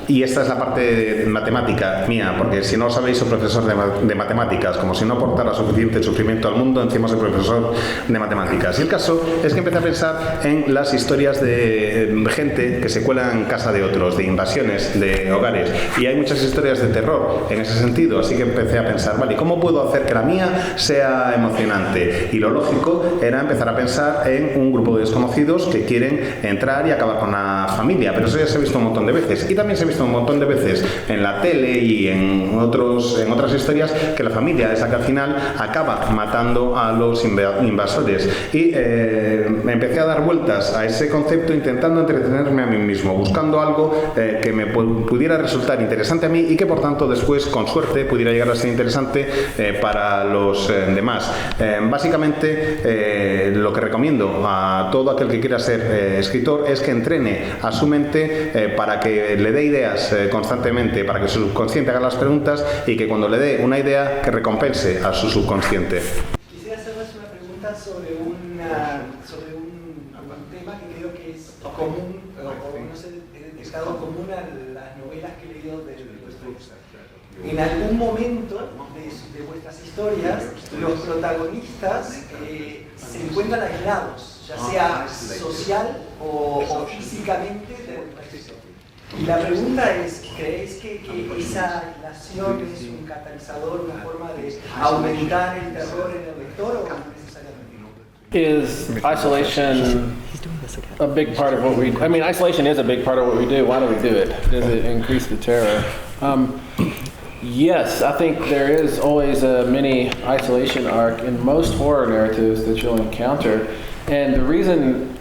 y esta es la parte matemática mía, porque si no lo sabéis, soy profesor de matemáticas, como si no aportara suficiente sufrimiento al mundo, encima soy profesor de matemáticas. Y el caso es que empecé a pensar en las historias de gente que se cuela en casa de otros, de invasiones de hogares, y hay muchas historias de terror en ese sentido, así que empecé a pensar, vale, ¿cómo puedo hacer que la mía sea emocionante? Y lo lógico era empezar a pensar en un grupo de desconocidos que quieren entrar y acabar con la familia, pero eso ya se ha visto un montón de veces, y también se ha visto un montón de veces en la tele y en otras historias, que la familia es la que al final acaba matando a los invasores. Y me empecé a dar vueltas a ese concepto, intentando entretenerme a mí mismo, buscando algo que me pudiera resultar interesante a mí y que por tanto después, con suerte, pudiera llegar a ser interesante para los demás. Básicamente lo que recomiendo a todo aquel que quiera ser escritor es que entrene a su mente para que le dé ideas constantemente, para que su subconsciente haga las preguntas, y que cuando le dé una idea, que recompense a su subconsciente. Quisiera hacerles una pregunta sobre un tema que creo que es común, o no sé, detectado común a las novelas que he leído de vuestros. En algún momento de vuestras historias, los protagonistas se encuentran aislados, ya sea social o físicamente de vuestra historia. Y la pregunta es, ¿creéis que esa aislación es un catalizador, una forma de aumentar el terror en el lector, o no necesariamente? Is isolation a big part of what we do? I mean, isolation is a big part of what we do. Why do we do it? Does it increase the terror? Yes, I think there is always a mini isolation arc in most horror narratives that you'll encounter, and the reason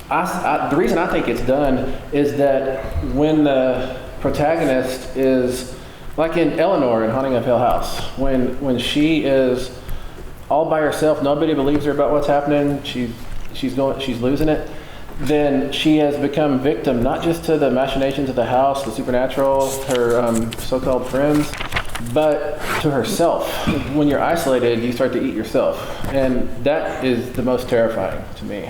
I think it's done is that when the protagonist is, like in Eleanor in Haunting of Hill House, when she is all by herself, nobody believes her about what's happening, she's losing it, then she has become victim not just to the machinations of the house, the supernatural, her so-called friends, but to herself. When you're isolated, you start to eat yourself, and that is the most terrifying to me.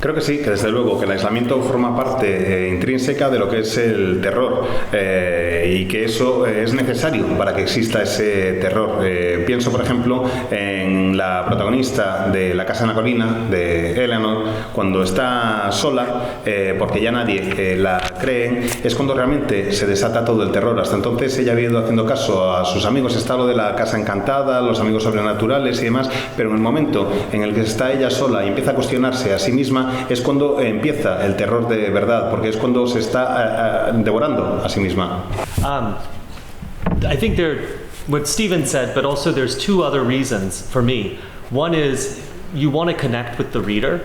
Creo que sí, que desde luego que el aislamiento forma parte intrínseca de lo que es el terror y que eso es necesario para que exista ese terror. Pienso, por ejemplo, en la protagonista de La Casa en la Colina, de Eleanor, cuando está sola, porque ya nadie la cree, es cuando realmente se desata todo el terror. Hasta entonces ella había ido haciendo caso a sus amigos, está lo de la casa encantada, los amigos sobrenaturales y demás, pero en el momento en el que está ella sola y empieza a cuestionarse a sí misma, es cuando empieza el terror de verdad, porque es cuando se está devorando a sí misma. I think what Stephen said, but also there's two other reasons for me. One is you want to connect with the reader,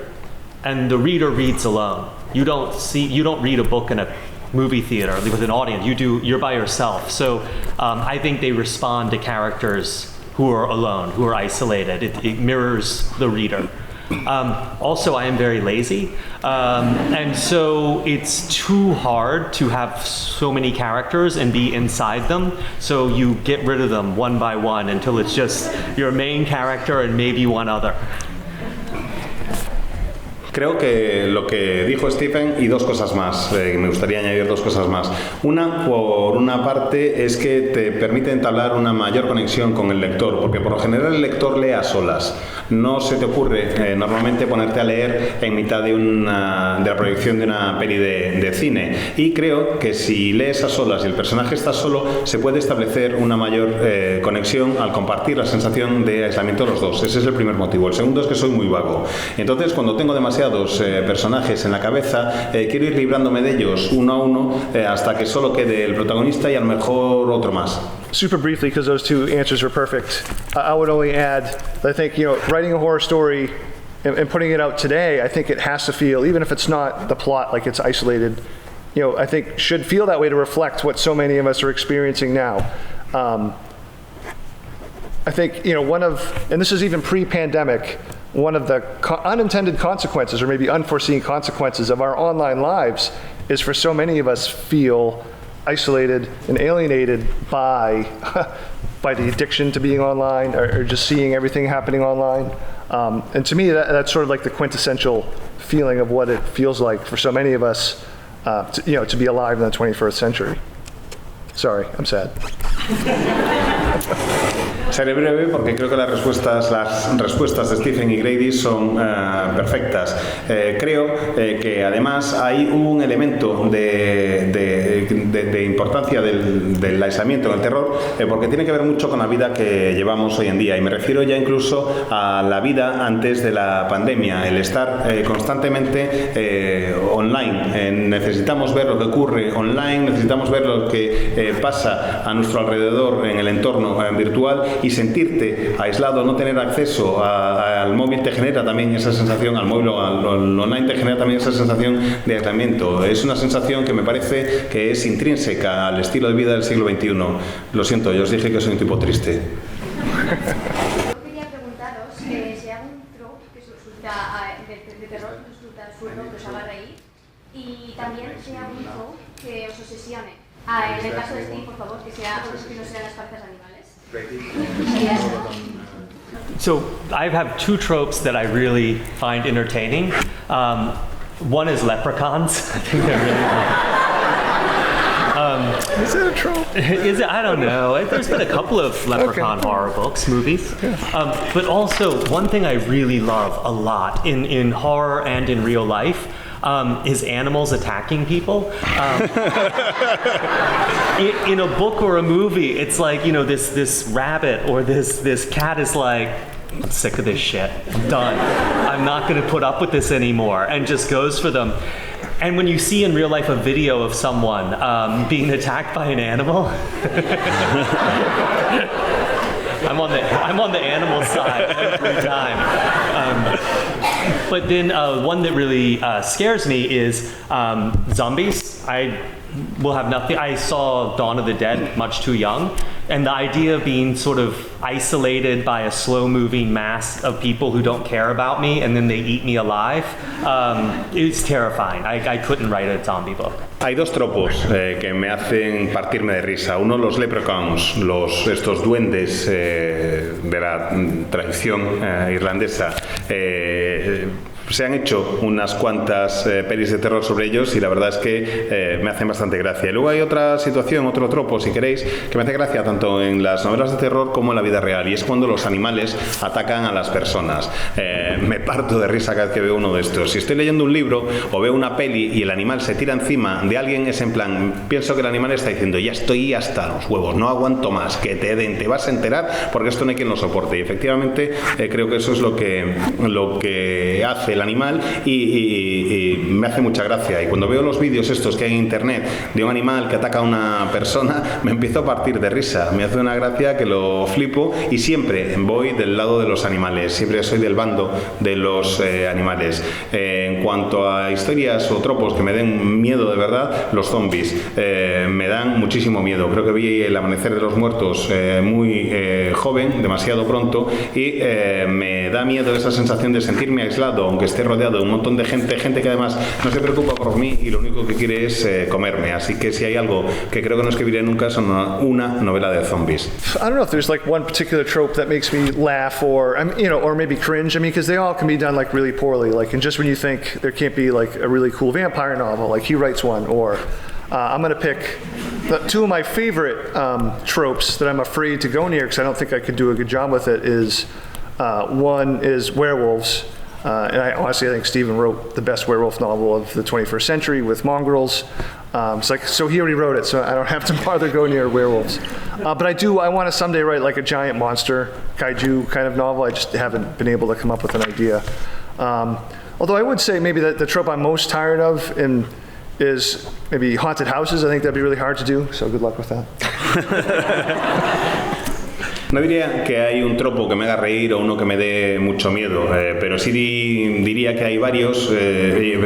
and the reader reads alone. You don't read a book in a movie theater with an audience. You're by yourself. So I think they respond to characters who are alone, who are isolated. It mirrors the reader. Also, I am very lazy, and so it's too hard to have so many characters and be inside them, so you get rid of them one by one until it's just your main character and maybe one other. Creo que lo que dijo Stephen y dos cosas más, me gustaría añadir dos cosas más. Una, por una parte, es que te permite entablar una mayor conexión con el lector, porque por lo general el lector lee a solas. No se te ocurre normalmente ponerte a leer en mitad de la proyección de una peli de cine. Y creo que si lees a solas y el personaje está solo, se puede establecer una mayor conexión al compartir la sensación de aislamiento de los dos. Ese es el primer motivo. El segundo es que soy muy vago. Entonces, cuando tengo demasiados personajes en la cabeza, quiero ir librándome de ellos uno a uno hasta que solo quede el protagonista y a lo mejor otro más. Super briefly, because those two answers were perfect, I would only add that I think, writing a horror story and putting it out today, I think it has to feel, even if it's not the plot, like it's isolated, I think should feel that way to reflect what so many of us are experiencing now. I think, and this is even pre-pandemic, one of the unintended consequences, or maybe unforeseen consequences of our online lives, is for so many of us feel isolated and alienated by the addiction to being online, or just seeing everything happening online. And to me, that's sort of like the quintessential feeling of what it feels like for so many of us, to be alive in the 21st century. Sorry, I'm sad. Seré breve porque creo que las respuestas de Stephen y Grady son perfectas. Creo que además hay un elemento de importancia del aislamiento en el terror, porque tiene que ver mucho con la vida que llevamos hoy en día, y me refiero ya incluso a la vida antes de la pandemia, el estar constantemente online. Necesitamos ver lo que ocurre online, necesitamos ver lo que pasa a nuestro alrededor en el entorno virtual, y sentirte aislado, no tener acceso al móvil te genera también esa sensación, al móvil o al online te genera también esa sensación de aislamiento. Es una sensación que me parece que es intrínseca al estilo de vida del siglo XXI. Lo siento, yo os dije que soy un tipo triste. Yo quería preguntaros si hay algún trope que de terror que os resulta absurdo, que os haga reír, y también si hay algún trope que os obsesione. En el caso de Steve, por favor, que no sean las parejas animales. So I have two tropes that I really find entertaining. One is leprechauns. I think they're really funny. Is it a trope? Is it? I don't know. There's been a couple of leprechaun horror books, movies. But also, one thing I really love a lot in horror and in real life is animals attacking people. In a book or a movie, it's like, this rabbit or this cat is like, I'm sick of this shit. I'm done. I'm not going to put up with this anymore, and just goes for them. And when you see in real life a video of someone being attacked by an animal, I'm on the animal side every time. But then one that really scares me is zombies. I will have nothing. I saw Dawn of the Dead much too young, and the idea of being sort of isolated by a slow-moving mass of people who don't care about me and then they eat me alive is terrifying. I couldn't write a zombie book. Hay dos tropos que me hacen partirme de risa. Uno, los leprechauns, estos duendes de la tradición irlandesa. Se han hecho unas cuantas pelis de terror sobre ellos y la verdad es que me hacen bastante gracia. Y luego hay otra situación, otro tropo, si queréis, que me hace gracia tanto en las novelas de terror como en la vida real, y es cuando los animales atacan a las personas. Me parto de risa cada vez que veo uno de estos. Si estoy leyendo un libro o veo una peli y el animal se tira encima de alguien, es en plan, pienso que el animal está diciendo, ya estoy hasta los huevos, no aguanto más, que te den, te vas a enterar porque esto no hay quien lo soporte. Y efectivamente creo que eso es lo que hace el animal y me hace mucha gracia. Y cuando veo los vídeos estos que hay en internet de un animal que ataca a una persona, me empiezo a partir de risa, me hace una gracia que lo flipo, y siempre voy del lado de los animales, siempre soy del bando de los animales. En cuanto a historias o tropos que me den miedo de verdad, los zombies me dan muchísimo miedo. Creo que vi El Amanecer de los Muertos muy joven, demasiado pronto, y me da miedo esa sensación de sentirme aislado, aunque esté rodeado de un montón de gente que además no se preocupa por mí y lo único que quiere es comerme. Así que si hay algo que creo que no escribiré nunca son una novela de zombies. I don't know if there's like one particular trope that makes me laugh or or maybe cringe. I mean, because they all can be done like really poorly. Like, and just when you think there can't be like a really cool vampire novel, like he writes one, or I'm going to pick two of my favorite tropes that I'm afraid to go near because I don't think I could do a good job with it. One is werewolves. And I think Stephen wrote the best werewolf novel of the 21st century with Mongrels. So he already wrote it, so I don't have to bother go near werewolves. But I want to someday write like a giant monster, kaiju kind of novel. I just haven't been able to come up with an idea. Although I would say maybe that the trope I'm most tired of is maybe haunted houses. I think that'd be really hard to do, so good luck with that. No diría que hay un tropo que me haga reír o uno que me dé mucho miedo, pero sí diría que hay varios.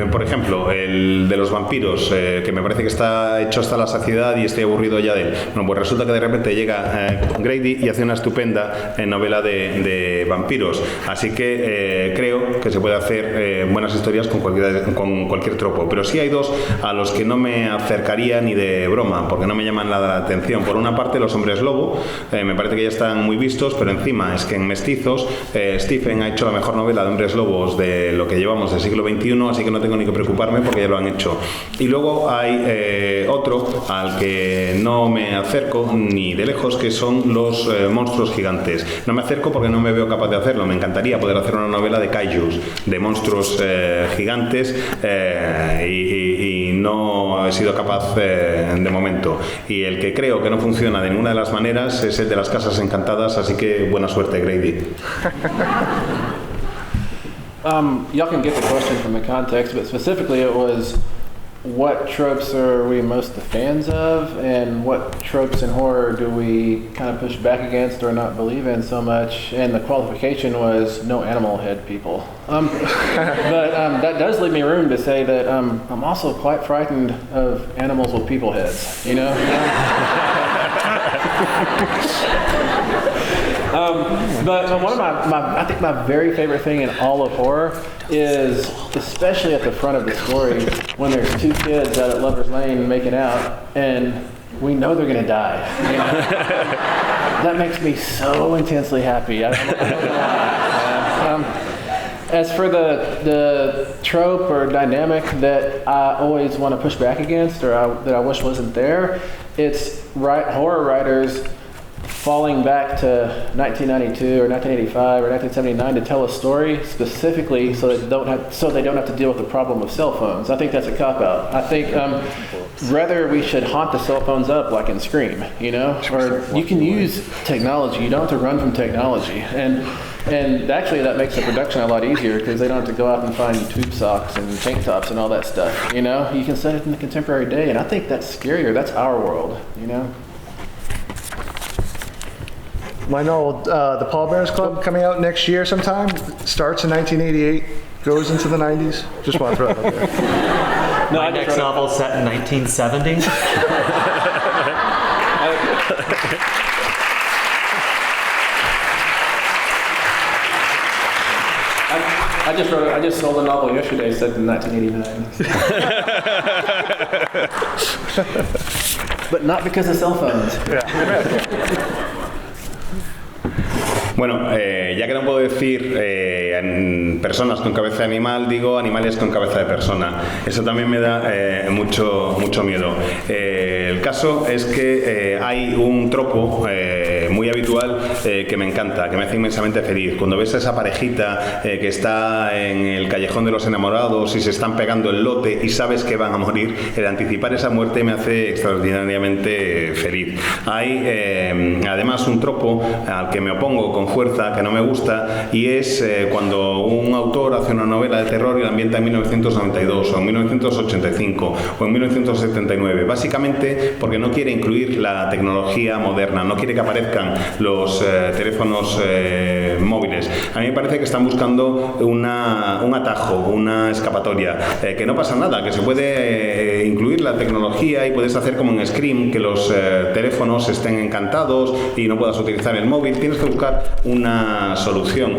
Por ejemplo, el de los vampiros, que me parece que está hecho hasta la saciedad y estoy aburrido ya de él. Bueno, pues resulta que de repente llega Grady y hace una estupenda novela de vampiros. Así que creo que se puede hacer buenas historias con cualquier tropo. Pero sí hay dos a los que no me acercaría ni de broma, porque no me llaman la atención. Por una parte, los hombres lobo, me parece que ya están muy vistos, pero encima es que en Mestizos Stephen ha hecho la mejor novela de hombres lobos de lo que llevamos del siglo XXI, así que no tengo ni que preocuparme porque ya lo han hecho. Y luego hay otro al que no me acerco ni de lejos, que son los monstruos gigantes. No me acerco porque no me veo capaz de hacerlo. Me encantaría poder hacer una novela de kaijus, de monstruos gigantes, y no he sido capaz de momento. Y el que creo que no funciona de ninguna de las maneras es el de las casas encantadas, así que buena suerte, Grady. Y'all can get the question from the context, but specifically it was what tropes are we most the fans of, and what tropes in horror do we kind of push back against or not believe in so much, and the qualification was no animal head people. But that does leave me room to say that I'm also quite frightened of animals with people heads, you know? But one of I think my very favorite thing in all of horror is, especially at the front of the story, when there's two kids out at Lover's Lane making out, and we know they're going to die. You know? That makes me so intensely happy. I don't know why. As for the trope or dynamic that I always want to push back against, or that I wish wasn't there, it's horror writers falling back to 1992 or 1985 or 1979 to tell a story specifically so they don't have to deal with the problem of cell phones. I think that's a cop-out. I think rather we should haunt the cell phones up like in Scream, you know? Or you can use technology. You don't have to run from technology. And And actually that makes the production a lot easier because they don't have to go out and find tube socks and tank tops and all that stuff, you know? You can set it in the contemporary day, and I think that's scarier. That's our world, you know? My novel, The Pallbearers Club, coming out next year sometime. Starts in 1988, goes into the 90s. Just want to throw that out there. My next novel set in 1970. I just sold a novel yesterday set in 1989. But not because of cell phones. Bueno, ya que no puedo decir en personas con cabeza de animal, digo animales con cabeza de persona. Eso también me da mucho miedo. El caso es que hay un tropo muy habitual que me encanta, que me hace inmensamente feliz. Cuando ves a esa parejita que está en el callejón de los enamorados y se están pegando el lote y sabes que van a morir, el anticipar esa muerte me hace extraordinariamente feliz. Hay además un tropo al que me opongo con fuerza, que no me gusta, y es cuando un autor hace una novela de terror y la ambienta en 1992 o en 1985 o en 1979, básicamente porque no quiere incluir la tecnología moderna, no quiere que aparezcan los teléfonos móviles. A mí me parece que están buscando un atajo, una escapatoria, que no pasa nada, que se puede incluir la tecnología y puedes hacer como en Scream, que los teléfonos estén encantados y no puedas utilizar el móvil. Tienes que buscar una solución,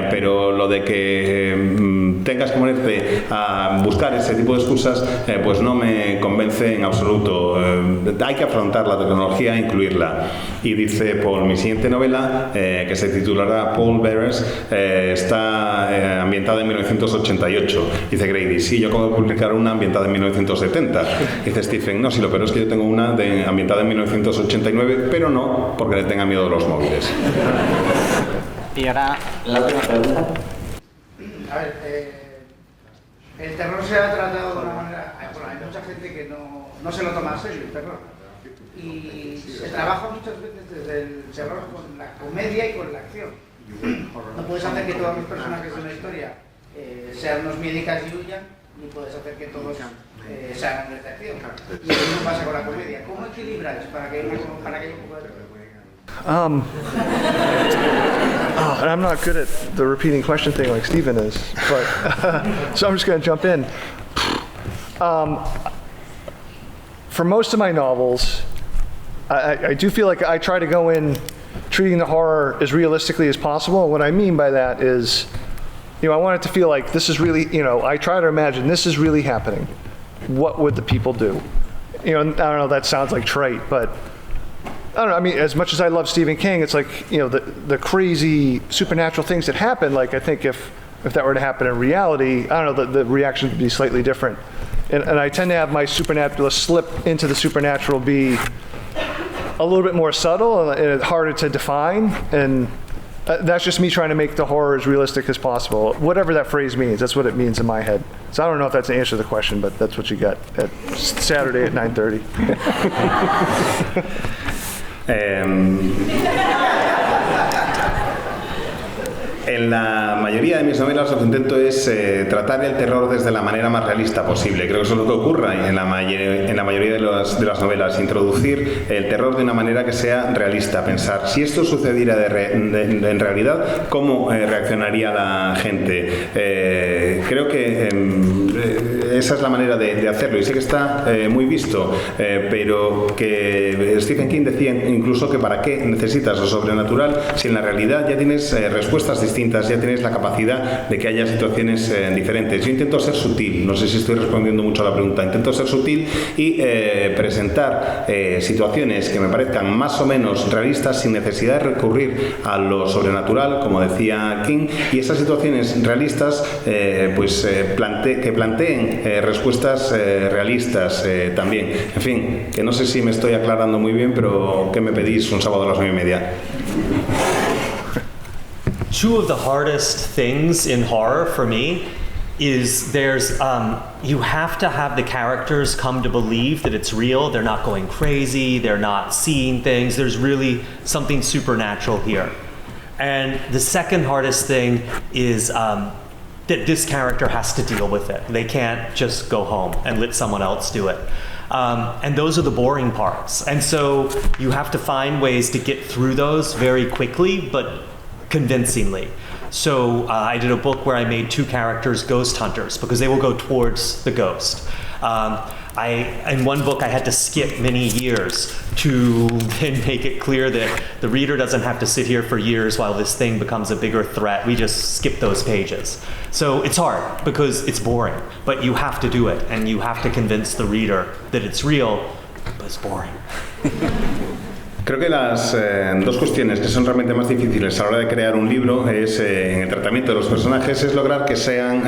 pero lo de que tengas que ponerte a buscar ese tipo de excusas, pues no me convence en absoluto. Hay que afrontar la tecnología e incluirla. Y dice Paul, mi siguiente novela, que se titulará Pallbearers, está ambientada en 1988. Dice Grady, sí, yo acabo de publicar una ambientada en 1970. Dice Stephen, no, sí, lo peor es que yo tengo una ambientada en 1989, pero no porque le tenga miedo a los móviles. Y ahora la última pregunta. A ver, el terror se ha tratado de una manera... Bueno, hay mucha gente que no se lo toma en serio, el terror. Y se trabaja muchas veces desde el terror con la comedia y con la acción. No puedes hacer que todos los personajes de una historia sean unos miedicas y huyan, ni puedes hacer que todos sean de acción. Y lo mismo pasa con la comedia. ¿Cómo equilibras para que haya un poco de terror? And I'm not good at the repeating question thing like Stephen is, but so I'm just going to jump in. For most of my novels, I do feel like I try to go in treating the horror as realistically as possible. And what I mean by that is, I want it to feel like this is really, I try to imagine this is really happening. What would the people do? I don't know, that sounds like trite, but I don't know, I mean, as much as I love Stephen King, it's like, the crazy supernatural things that happen, like I think if that were to happen in reality, I don't know, the reaction would be slightly different. And I tend to have my supernatural slip into the supernatural be a little bit more subtle and harder to define, and that's just me trying to make the horror as realistic as possible. Whatever that phrase means, that's what it means in my head. So I don't know if that's the answer to the question, but that's what you got at Saturday at 9:30. En la mayoría de mis novelas lo que intento es tratar el terror desde la manera más realista posible. Creo que eso es lo que ocurre en la mayoría de las novelas. Introducir el terror de una manera que sea realista. Pensar, si esto sucediera en realidad, ¿cómo reaccionaría la gente? Creo que esa es la manera de hacerlo. Y sé que está muy visto, pero que Stephen King decía incluso que para qué necesitas lo sobrenatural si en la realidad ya tienes respuestas distintas, ya tienes la capacidad de que haya situaciones diferentes. Yo intento ser sutil, no sé si estoy respondiendo mucho a la pregunta, intento ser sutil y presentar situaciones que me parezcan más o menos realistas sin necesidad de recurrir a lo sobrenatural, como decía King, y esas situaciones realistas que planteen respuestas realistas también. En fin, que no sé si me estoy aclarando muy bien, pero ¿qué me pedís un sábado a las 9:30? Two of the hardest things in horror for me is you have to have the characters come to believe that it's real. They're not going crazy. They're not seeing things. There's really something supernatural here. And the second hardest thing is that this character has to deal with it. They can't just go home and let someone else do it. And those are the boring parts. And so you have to find ways to get through those very quickly, but convincingly. So I did a book where I made 2 characters ghost hunters because they will go towards the ghost. In one book I had to skip many years to then make it clear that the reader doesn't have to sit here for years while this thing becomes a bigger threat. We just skip those pages. So it's hard because it's boring, but you have to do it and you have to convince the reader that it's real, but it's boring. Creo que las dos cuestiones que son realmente más difíciles a la hora de crear un libro es en el tratamiento de los personajes, es lograr que sean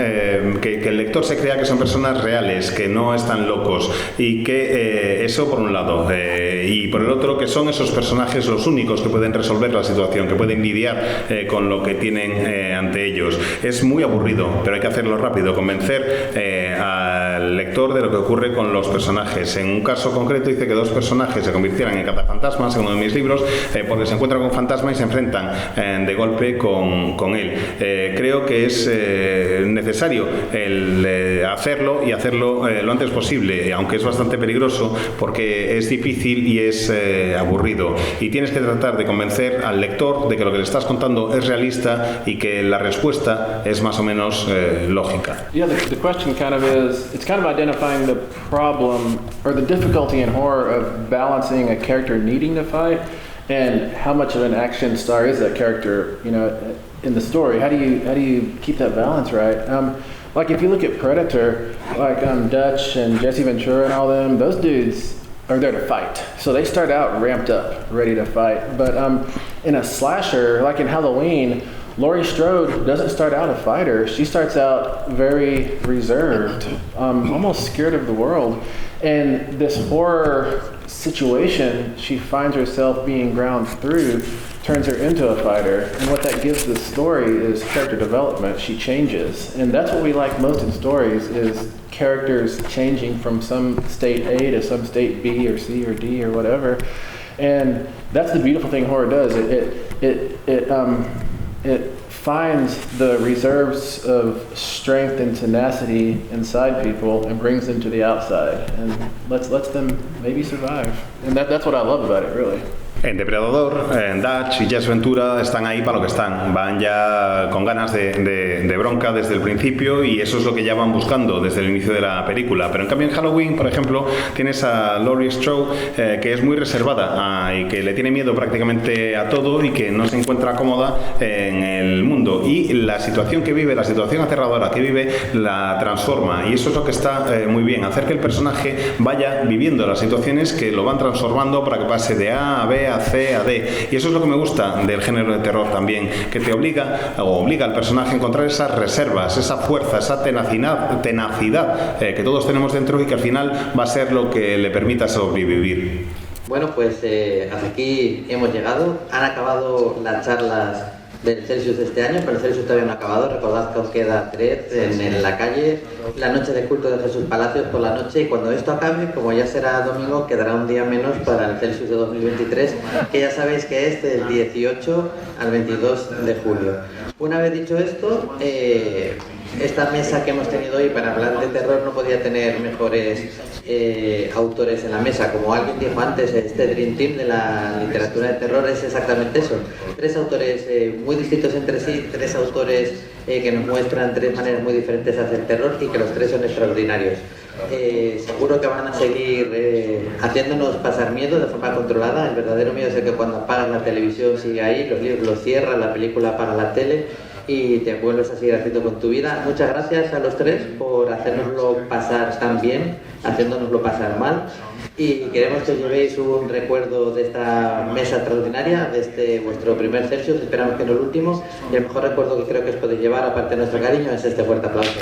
que el lector se crea que son personas reales, que no están locos, y que eso por un lado, y por el otro que son esos personajes los únicos que pueden resolver la situación, que pueden lidiar con lo que tienen ante ellos. Es muy aburrido, pero hay que hacerlo rápido, convencer al lector de lo que ocurre con los personajes. En un caso concreto hice que 2 personajes se convirtieran en cazafantasmas en uno de mis libros porque se encuentran con un fantasma y se enfrentan de golpe con él. Creo que es necesario el hacerlo y hacerlo lo antes posible, aunque es bastante peligroso porque es difícil y es aburrido, y tienes que tratar de convencer al lector de que lo que le estás contando es realista y que la respuesta es más o menos lógica. Yeah, the question kind of is, it's kind of identifying the problem or the difficulty in horror of balancing a character needing to fight and how much of an action star is that character, you know, in the story. How do you keep that balance right? Like if you look at Predator, like Dutch and Jesse Ventura and all them, those dudes are there to fight. So they start out ramped up, ready to fight. But in a slasher, like in Halloween, Laurie Strode doesn't start out a fighter. She starts out very reserved, almost scared of the world. And this horror situation she finds herself being ground through turns her into a fighter. And what that gives the story is character development. She changes. And that's what we like most in stories is characters changing from some state A to some state B or C or D or whatever. And that's the beautiful thing horror does. It finds the reserves of strength and tenacity inside people and brings them to the outside and lets them maybe survive. And that's what I love about it, really. En Depredador, en Dutch y Jess Ventura están ahí para lo que están. Van ya con ganas de bronca desde el principio y eso es lo que ya van buscando desde el inicio de la película. Pero en cambio en Halloween, por ejemplo, tienes a Laurie Strode que es muy reservada y que le tiene miedo prácticamente a todo y que no se encuentra cómoda en el mundo. Y la situación que vive, la situación aterradora que vive, la transforma. Y eso es lo que está muy bien. Hacer que el personaje vaya viviendo las situaciones que lo van transformando para que pase de A a B a C a D, y eso es lo que me gusta del género de terror también, que te obliga al personaje a encontrar esas reservas, esa fuerza, esa tenacidad que todos tenemos dentro y que al final va a ser lo que le permita sobrevivir. Bueno, pues hasta aquí hemos llegado. Han acabado las charlas del Celsius de este año, pero el Celsius todavía no ha acabado. Recordad que os queda 3 en la calle, la noche de culto de Jesús Palacios por la noche, y cuando esto acabe, como ya será domingo, quedará un día menos para el Celsius de 2023, que ya sabéis que es del 18 al 22 de julio. Una vez dicho esto, esta mesa que hemos tenido hoy para hablar de terror no podía tener mejores autores en la mesa. Como alguien dijo antes, este Dream Team de la literatura de terror es exactamente eso. 3 autores muy distintos entre sí, 3 autores que nos muestran 3 maneras muy diferentes de hacer terror y que los 3 son extraordinarios. Seguro que van a seguir haciéndonos pasar miedo de forma controlada. El verdadero miedo es el que cuando apagas la televisión sigue ahí, los libros los cierras, la película apaga la tele y te vuelves a seguir haciendo con tu vida. Muchas gracias a los 3 por hacernoslo pasar tan bien, haciéndonoslo pasar mal, y queremos que os llevéis un recuerdo de esta mesa extraordinaria, de este vuestro primer Celsius, esperamos que no el último, y el mejor recuerdo que creo que os podéis llevar, aparte de nuestro cariño, es este fuerte aplauso.